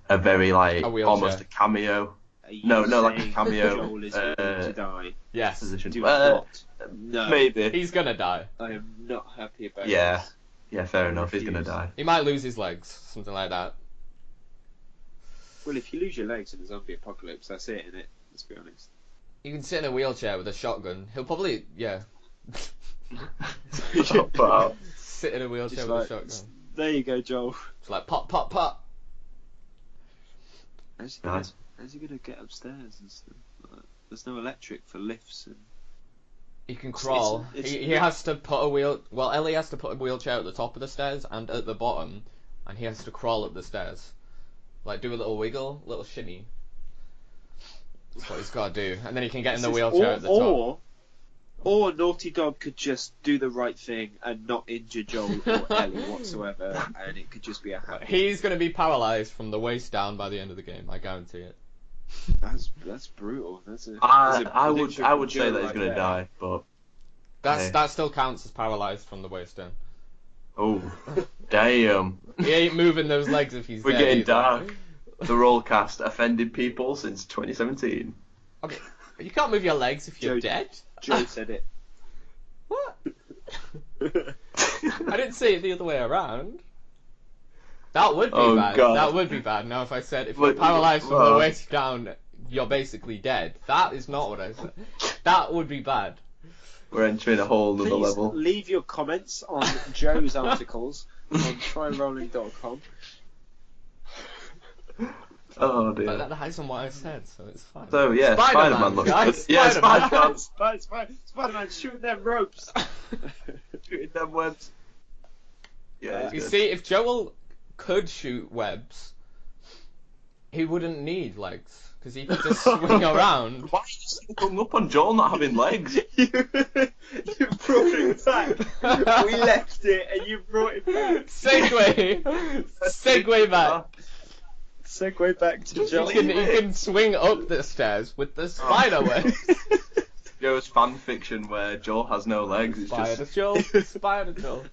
a very like almost a cameo. No, like a cameo. Joel is going to die. Yes. Position. Do not. No. Maybe. He's gonna die. I am not happy about Yeah. this. Yeah, fair enough. He's refuse. going to die. He might lose his legs, something like that. Well, if you lose your legs in a zombie apocalypse, that's it, isn't it? Let's be honest. You can sit in a wheelchair with a shotgun. He'll probably Wow. sit in a wheelchair Just with like, a shotgun. There you go, Joel. It's like pop, pop, pop. How's Nice. he gonna get upstairs and stuff? Like, there's no electric for lifts and. He can crawl. He has to put a wheel. Well, Ellie has to put a wheelchair at the top of the stairs and at the bottom, and he has to crawl up the stairs, like do a little wiggle, little shimmy. That's what he's got to do, and then he can get in the wheelchair at the top. Or Naughty Dog could just do the right thing and not injure Joel or Ellie whatsoever, and it could just be a happy. He's going to be paralysed from the waist down by the end of the game. I guarantee it. That's brutal. I would say that he's going to die, but That still counts as paralysed from the waist down. oh, damn. He ain't moving those legs if he's We're dead getting either. dark. The Rollcast offended people since 2017. Okay, you can't move your legs if you're dead. Joe said it. What? I didn't say it the other way around. That would be bad. God. That would be bad. Now, if I said if you're paralysed from the waist down, you're basically dead. That is not what I said. That would be bad. We're entering a whole other Please level. leave your comments on Joe's articles on tryrolling.com. Oh But dear. that isn't what I said, so it's fine. So yeah, Spider-Man looks guys, good. Yeah, Spider-Man. Spider-Man shooting them ropes. Shooting them webs. Yeah, You it's good. see, if Joel could shoot webs, he wouldn't need legs, because he could just swing around. Why are you so hung up on Joel not having legs? You brought it back. We left it and you brought it back. Segue back. Segue back to Joel. You can swing up the stairs with the spider web. Joe's fan fiction where Joel has no legs. It's Spider just Joel. Spider Joel.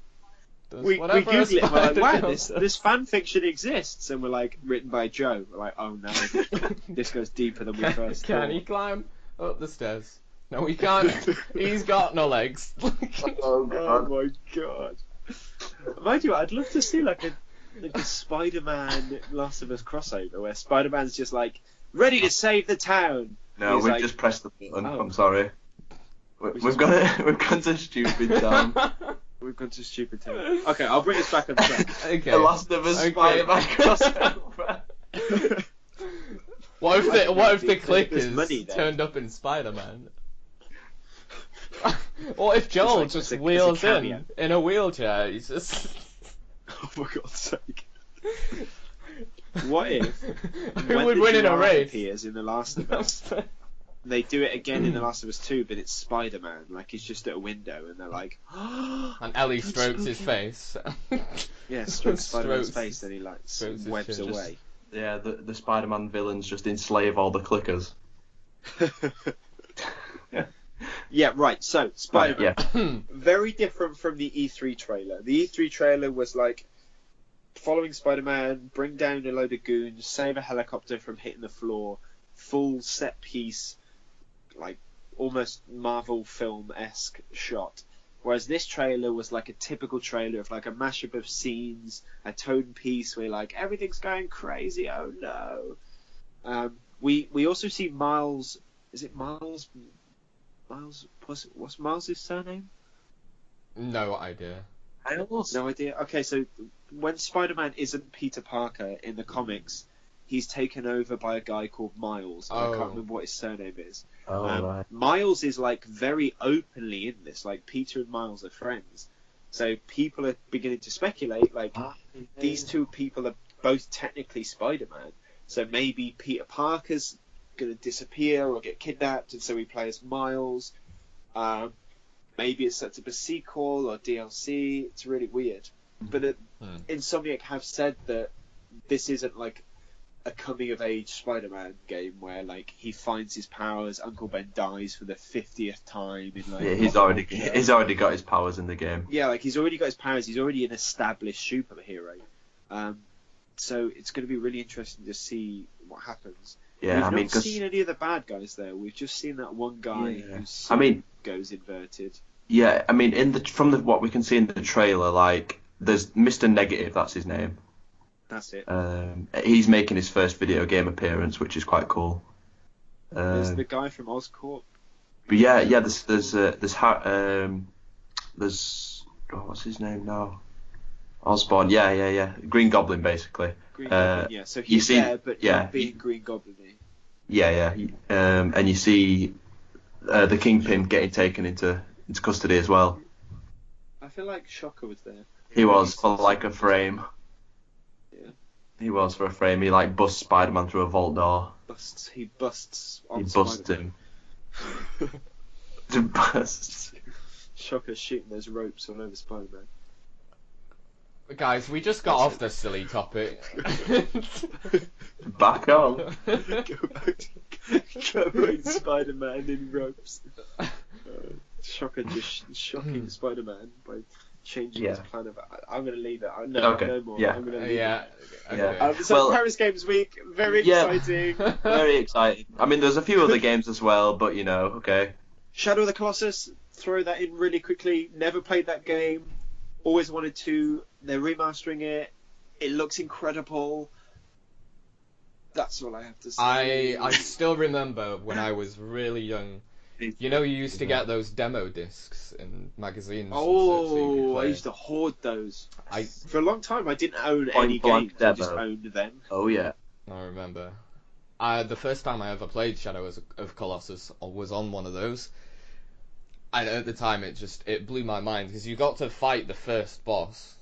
We Googled it and we're like, wow, this fan fiction exists, and we're like, written by Joe. We're like, oh no, this goes deeper than we first Can thought. he climb up the stairs? No, he can't. He's got no legs. oh Oh god. my god. Mind you, I'd love to see like a Spider-Man Last of Us crossover where Spider-Man's just like, ready to save the town. No, He's we've like, just pressed the button. oh. I'm sorry. We've gone to stupid time. We've gone to stupid town. Okay, I'll bring us back on track. Okay. The Last of Us Okay. Spider-Man crossover. What if the There's clickers money there. turned up in Spider-Man? What if Joel like just it's a wheels cameo. in a wheelchair? He's just. Oh for God's sake. What if Who when would the win in a giraffe race? appears in The Last of Us, they do it again in The Last of Us 2, but it's Spider-Man, like he's just at a window and they're like, And Ellie strokes his face. yeah, strokes Spider-Man's Strokes- face and he like strokes his webs chin. away. Yeah, the Spider-Man villains just enslave all the clickers. Yeah, right, so Spider-Man. Yeah. Very different from the E3 trailer. The E3 trailer was like, following Spider-Man, bring down a load of goons, save a helicopter from hitting the floor, full set piece, like almost Marvel film-esque shot. Whereas this trailer was like a typical trailer of like a mashup of scenes, a tone piece where like everything's going crazy, oh no. We also see Miles. Is it Miles? What's Miles' surname? No idea. No idea. Okay, so when Spider-Man isn't Peter Parker in the comics, he's taken over by a guy called Miles. And I Oh. can't remember what his surname is. Oh, right. Miles is like very openly in this. Like Peter and Miles are friends. So people are beginning to speculate like these two people are both technically Spider-Man. So maybe Peter Parker's going to disappear or get kidnapped, and so we play as Miles. Maybe it sets up a sequel or DLC. It's really weird. But Insomniac have said that this isn't like a coming-of-age Spider-Man game where like he finds his powers, Uncle Ben dies for the 50th time. In, like, he's already got his powers in the game. Yeah, like he's already got his powers. He's already an established superhero. So it's going to be really interesting to see what happens. Yeah, We've not seen any of the bad guys there. We've just seen that one guy who's goes inverted. Yeah, I mean, from what we can see in the trailer, like there's Mr. Negative, that's his name. That's it. He's making his first video game appearance, which is quite cool. There's the guy from Oscorp. But yeah, there's what's his name now? Osborn. Yeah. Green Goblin, basically. Green Goblin, yeah. So he's there, but not being Green Goblin-y. Yeah. And you see the Kingpin getting taken into custody as well. I feel like Shocker was there. He was for like a frame. Yeah. He was for a frame. He like busts Spider-Man through a vault door. He busts him. To bust. Shocker shooting those ropes all over Spider-Man. Guys, we just got off this silly topic. Back on. Go back to covering Spider-Man in ropes. Shocker just shocking Spider-Man by changing his plan of. I'm going to leave it. No more. Yeah. I'm going to leave it. Okay. So Paris Games Week, very exciting. Very exciting. I mean, there's a few other games as well, but okay. Shadow of the Colossus, throw that in really quickly. Never played that game. Always wanted to. They're remastering it. It looks incredible. That's all I have to say. I still remember when I was really young. You know, you used to get those demo discs in magazines. Oh, I used to hoard those. For a long time, I didn't own any games. I just owned them. Oh yeah. I remember. The first time I ever played Shadow of Colossus was on one of those. And at the time, it blew my mind because you got to fight the first boss,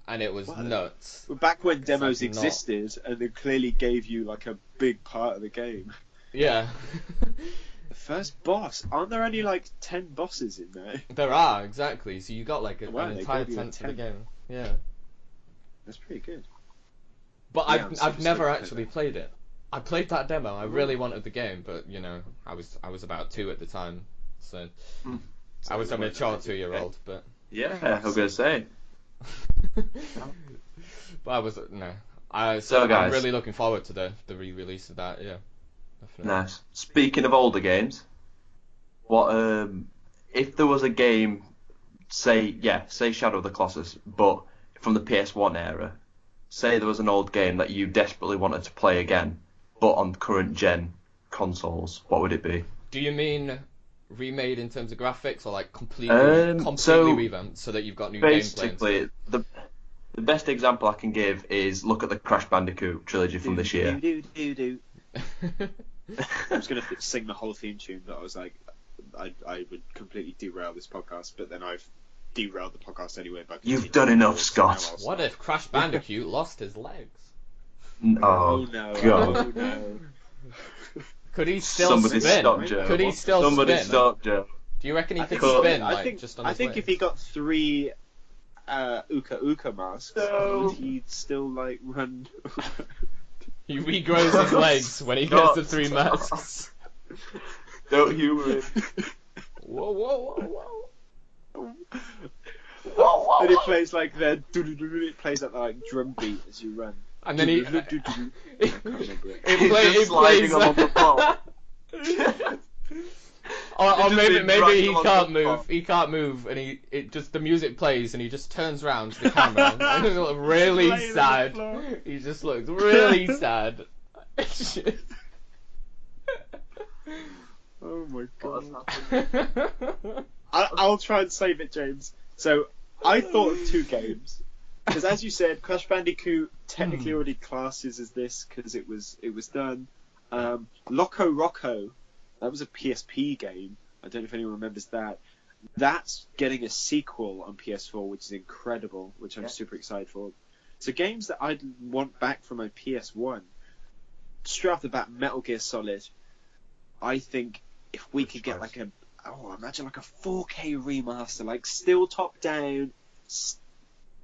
and it was nuts. Back when demos existed, and they clearly gave you like a big part of the game. Yeah. The first boss. Aren't there only like 10 bosses in there? There are, exactly. So you got like an entire tenth of the game. Yeah. That's pretty good. But I've never actually played it. I played that demo. I really wanted the game, but I was about 2 at the time. So I was a mature 2-year-old, but yeah, I was gonna say. But guys, I'm really looking forward to the re-release of that. Yeah, definitely. Nice. Speaking of older games, what if there was a game, say Shadow of the Colossus, but from the PS1 era, say there was an old game that you desperately wanted to play again, but on current gen consoles, what would it be? Do you mean remade in terms of graphics, or like completely revamped so that you've got new gameplay? Basically, the best example I can give is look at the Crash Bandicoot trilogy from this year. I was going to sing the whole theme tune, but I was like, I would completely derail this podcast, but then I've derailed the podcast anyway. You've done enough, Scott. What if Crash Bandicoot lost his legs? Oh no! God. Oh no! Could he still spin? Stop, Joe. Could he still Somebody spin? Stop, Joe. Do you reckon he could spin just on his I think legs? if he got 3 Uka Uka masks, he'd still like run. He regrows his legs when he gets the 3 masks. Don't humour him. Whoa. And it plays like it plays like drum beat as you run. And then it plays on the floor. or maybe he can't move. He can't move, and the music plays, and he just turns around to the camera and he looks really sad. He just looks really sad. Oh my god! I'll try and save it, James. So I thought of 2 games. Because as you said, Crash Bandicoot technically already classes as this because it was done. Loco Roco, that was a PSP game. I don't know if anyone remembers that. That's getting a sequel on PS4, which is incredible, which I'm super excited for. So games that I'd want back from my PS1, straight off the bat, Metal Gear Solid. I think if we could get like imagine like a 4K remaster, like still top down.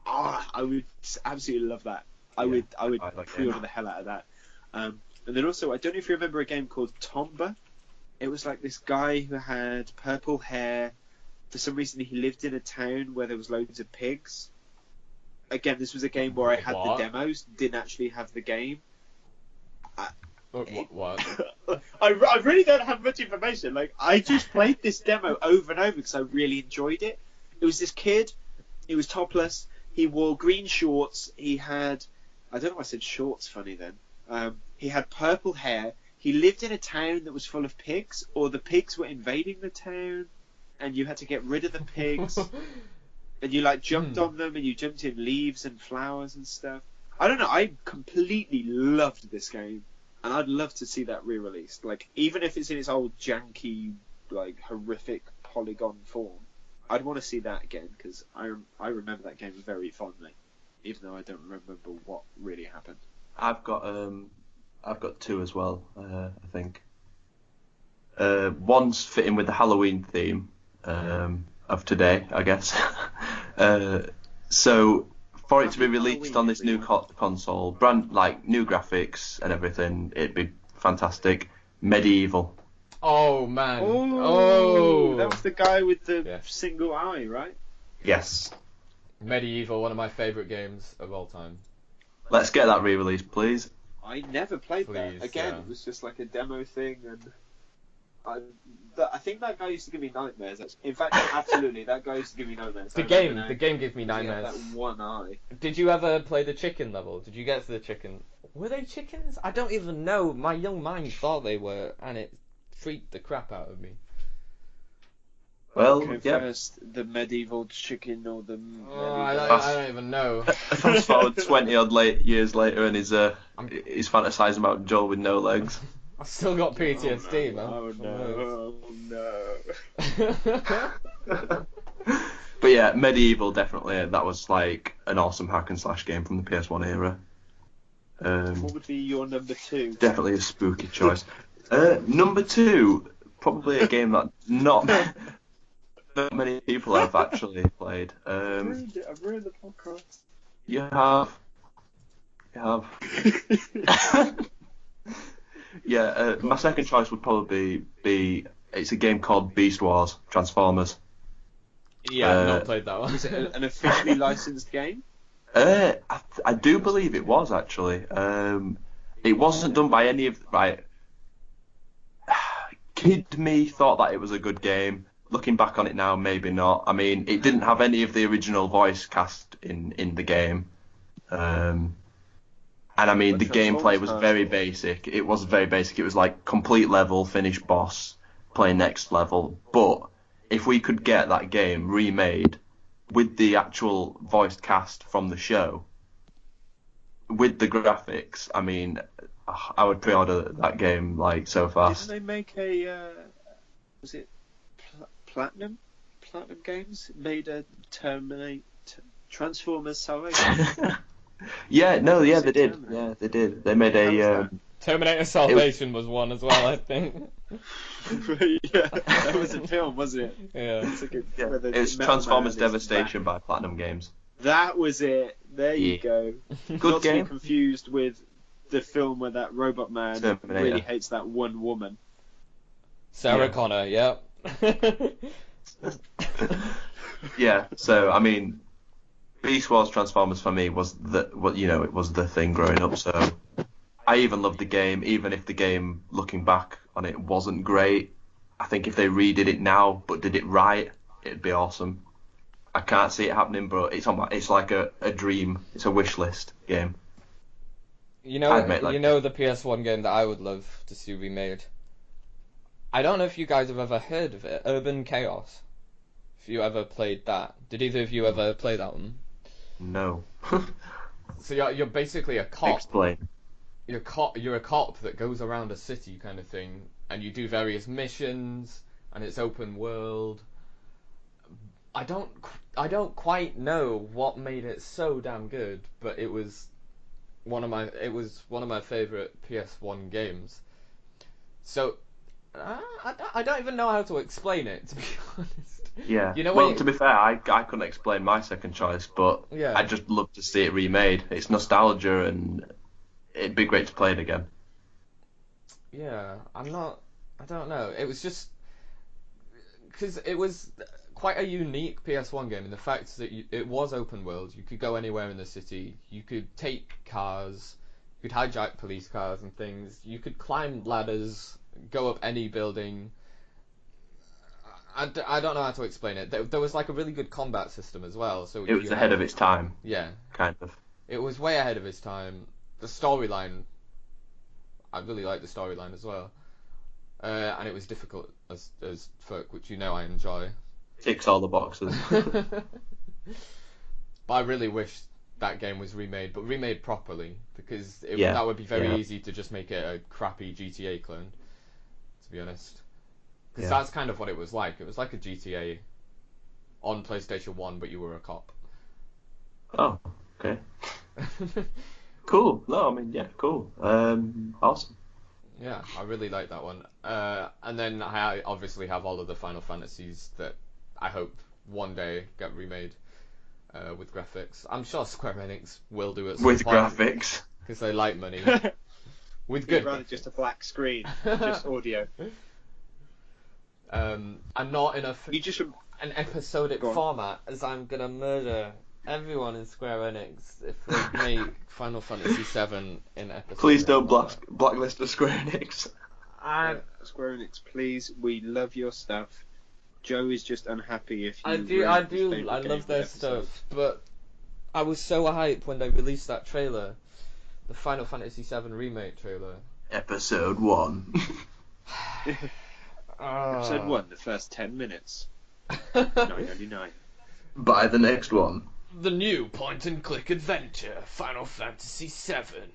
I would absolutely love that. I would pre-order the hell out of that. And then also, I don't know if you remember a game called Tomba. It was like this guy who had purple hair. For some reason, he lived in a town where there was loads of pigs. Again, this was a game where I had the demos, didn't actually have the game. What? I really don't have much information. Like, I just played this demo over and over because I really enjoyed it. It was this kid. He was topless. He wore green shorts. He had... I don't know why I said shorts funny then. He had purple hair. He lived in a town that was full of pigs, or the pigs were invading the town, and you had to get rid of the pigs. And you, like, jumped on them, and you jumped in leaves and flowers and stuff. I don't know. I completely loved this game. And I'd love to see that re-released. Like, even if it's in its old janky, like, horrific polygon form, I'd want to see that again, because I remember that game very fondly, even though I don't remember what really happened. I've got two as well, I think. One's fitting with the Halloween theme of today, I guess. So, for it to be released on this new console, new graphics and everything, it'd be fantastic. Medieval. Oh man! That was the guy with the single eye, right? Yes. Medieval, one of my favourite games of all time. Let's get that re-released, please. I never played that. Again, it was just like a demo thing, and I think that guy used to give me nightmares. In fact, absolutely, that guy used to give me nightmares. The game gave me nightmares. That one eye. Did you ever play the chicken level? Did you get to the chicken? Were they chickens? I don't even know. My young mind thought they were, and it freaked the crap out of me. Well, first, the medieval chicken or the I don't even know. Fast forward 20 odd years later, and he's fantasizing about Joel with no legs. I've still got PTSD, man. Oh no. But yeah, Medieval, definitely. That was like an awesome hack and slash game from the PS1 era. What would be your number two? Definitely a spooky choice. Number two, probably a game that not many people have actually played. I've ruined the podcast. You have. Yeah, my second choice would probably be it's a game called Beast Wars Transformers. Yeah, I've not played that one. Is it an officially licensed game? I do believe it was actually. It wasn't done by any of Kid me thought that it was a good game. Looking back on it now, maybe not. I mean, it didn't have any of the original voice cast in the game. And I mean, the gameplay was very basic. It was very basic. It was like complete level, finish boss, play next level. But if we could get that game remade with the actual voiced cast from the show, with the graphics, I mean, I would pre-order that game like so fast. Didn't they make a was it Platinum Games made a Transformers Salvation? They did. Yeah, they did. They made a Terminator Salvation was one as well, I think. Yeah, that was a film, wasn't it? Yeah. It was Transformers Devastation by Platinum Games. That was it. There you go. Good Not game. to be confused with the film where that robot man Terminator. really hates that one woman. Sarah Connor, yep. Yeah, so I mean, Beast Wars Transformers for me was it was the thing growing up. So I even loved the game, even if the game, looking back on it, wasn't great. I think if they redid it now but did it right, it'd be awesome. I can't see it happening, but it's like a dream. It's a wish list game. You know the PS1 game that I would love to see remade. I don't know if you guys have ever heard of it, Urban Chaos. If you ever played that, did either of you ever play that one? No. So you're basically a cop. Explain. You're a cop that goes around a city kind of thing, and you do various missions, and it's open world. I don't quite know what made it so damn good, but it was one of my favorite PS1 games. So I don't even know how to explain it, to be honest. Yeah. You know Well, to be fair, I couldn't explain my second choice, but Yeah. I'd just love to see it remade. It's nostalgia, and it'd be great to play it again. Yeah, I don't know. It was just because it was quite a unique PS1 game in the fact that it was open world. You could go anywhere in the city. You could take cars. You could hijack police cars and things. You could climb ladders, go up any building. I don't know how to explain it. There was like a really good combat system as well. So It was ahead of its time, Yeah, kind of. it was way ahead of its time. The storyline, I really liked the storyline as well. And it was difficult as fuck, which I enjoy. Ticks all the boxes. But I really wish that game was remade, but remade properly, because that would be very easy to just make it a crappy GTA clone, to be honest. Because that's kind of what it was like. It was like a GTA on PlayStation 1, but you were a cop. Oh, okay. Cool. No, I mean, yeah, cool. Awesome. Yeah, I really like that one. And then I obviously have all of the Final Fantasies that I hope one day get remade with graphics. I'm sure Square Enix will do it with graphics, because they like money. With good. Rather just a black screen, just audio. And not in You just an episodic format, as I'm gonna murder everyone in Square Enix if they make Final Fantasy VII in episodic. Please don't blacklist of Square Enix. Square Enix, please. We love your stuff. Joe is just unhappy if you. I love their stuff, but I was so hyped when they released that trailer, the Final Fantasy VII remake trailer. Episode 1. Episode 1, the first 10 minutes. $9.99. Buy the next one. The new point-and-click adventure, Final Fantasy VII,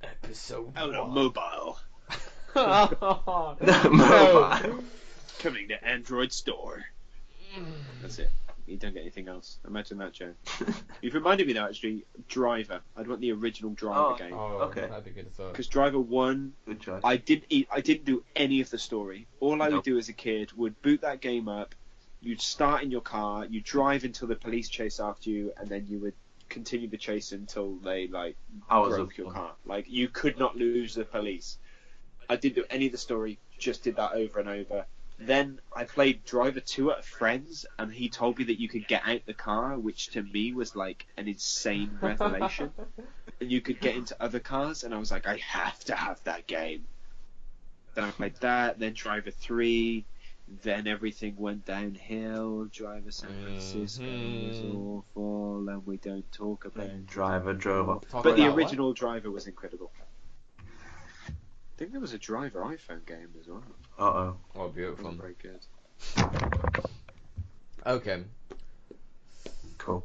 Episode 1. On mobile. Mobile. Coming to Android Store. That's it. You don't get anything else. Imagine that, Joe. You've reminded me now, actually, Driver. I'd want the original Driver game. Oh, okay. That'd be good as well. Because Driver 1, Good choice. I didn't do any of the story. All I would do as a kid would boot that game up. You'd start in your car, you'd drive until the police chase after you, and then you would continue the chase until they broke your car. Like, you could not lose the police. I didn't do any of the story, just did that over and over. Then I played Driver 2 at a friend's, and he told me that you could get out the car, which to me was like an insane revelation. And you could get into other cars, and I was like, I have to have that game. Then I played that, then Driver 3, then everything went downhill. Driver San Francisco was awful, and we don't talk about it. Driver drove up. But the original Driver was incredible. I think there was a Driver iPhone game as well. Uh-oh. Oh, beautiful. Very good. Okay. Cool.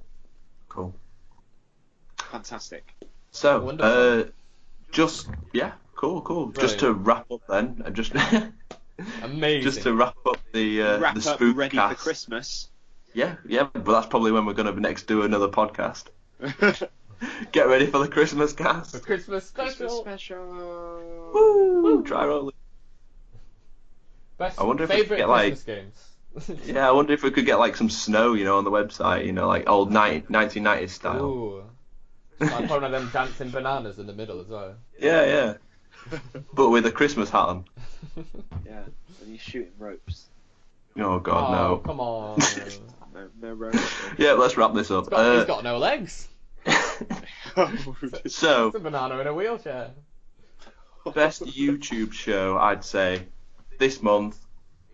Fantastic. So, Wonderful. cool. Brilliant. Just to wrap up then, and just Amazing. just to wrap up the Wrap the up spook ready cast. for Christmas. Yeah, but that's probably when we're going to next do another podcast. Get ready for the Christmas cast. The Christmas special. Woo! Try rolling. Best I wonder if we favorite could get, Christmas games. Yeah, I wonder if we could get like some snow, on the website, like old 1990s style. Ooh. Like one of them dancing bananas in the middle as well. Yeah. But with a Christmas hat on. Yeah, and he's shooting ropes. Oh God, Oh, no. come on. No ropes. Yeah, let's wrap this up. He's got no legs. So, It's a banana in a wheelchair. best YouTube show, I'd say, this month.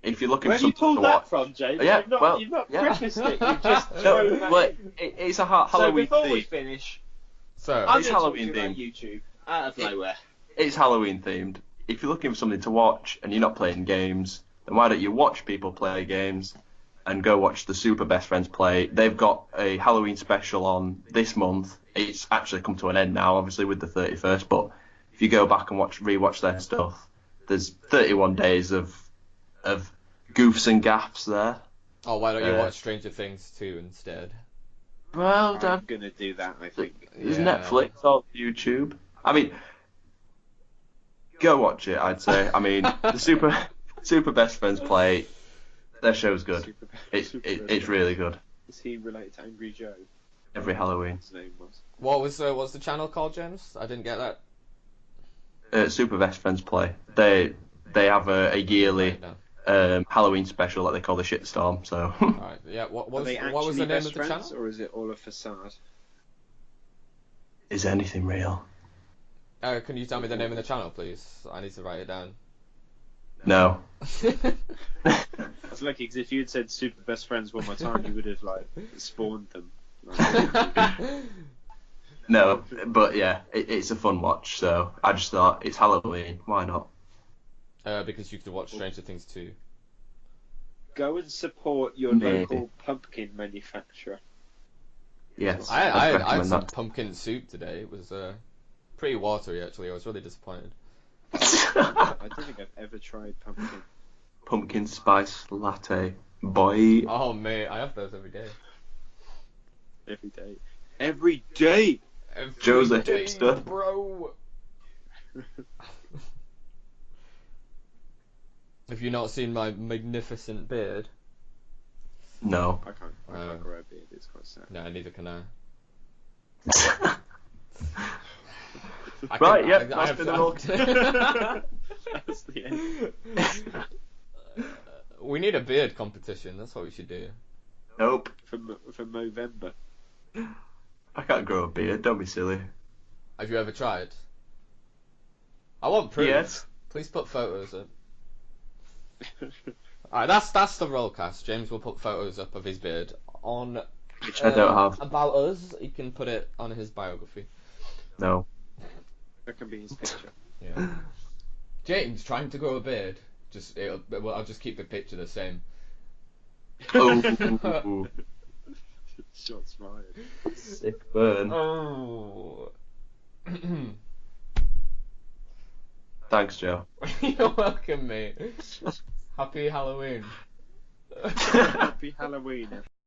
If you're looking Where for have you something pulled to that watch, from, James? Yeah, You've not yeah. prefaced it. You've just no, thrown that but in. it's a So Halloween before we theme. finish, So, I'm It's gonna Halloween talk to you about themed. YouTube out of nowhere. It's Halloween themed. If you're looking for something to watch and you're not playing games, then why don't you watch people play games and go watch the Super Best Friends play? They've got a Halloween special on this month. It's actually come to an end now, obviously, with the 31st, but if you go back and rewatch their stuff, there's 31 days of goofs and gaffs there. Oh, why don't you Uh, watch Stranger Things 2 instead? Well, I'm gonna do that, I think. there's Yeah. Netflix or YouTube. I mean, go watch it. I'd say. I mean, the Super Best Friends play. Their show's good. Super, It's super it, best it's friend. really good. Is he related to Angry Joe? Every Halloween. His name was. What's the channel called, James? I didn't get that. Super Best Friends play. They have a yearly Right, no. Halloween special that they call the Shitstorm. So Alright, yeah. What Are was they what was actually the name best of the friends, channel? or is it all a facade? is anything real? Can you tell me the name of the channel, please? I need to write it down. No. It's lucky because if you had said super best friends one more time, you would have like spawned them. Like, No, but yeah, it's a fun watch. So I just thought it's Halloween. Why not? Because you could watch Stranger Things 2. go and support your Maybe. local pumpkin manufacturer. Yes, I I'd had recommend some that. pumpkin soup today. It was pretty watery actually. I was really disappointed. I don't think I've ever tried pumpkin. Pumpkin spice latte, boy. Oh mate, I have those every day. Every day. Every day! Every Joe's a day, hipster. bro. Have you not seen my magnificent beard? No. I can't grow a beard, it's quite sad. No, neither can I. Right, yep, I that's have been the roll. That's the end. We need a beard competition. That's what we should do. Nope. For Movember. I can't grow a beard. Don't be silly. Have you ever tried? I want proof. Yes. Please put photos up. Alright, that's the Rollcast. James will put photos up of his beard on. Which I don't have. About us. He can put it on his biography. No. That can be his picture. Yeah. James trying to grow a beard. I'll just keep the picture the same. Oh. Shots fired. Sick burn. Oh. Thanks, Joe. You're welcome, mate. Happy Halloween. Happy Halloween,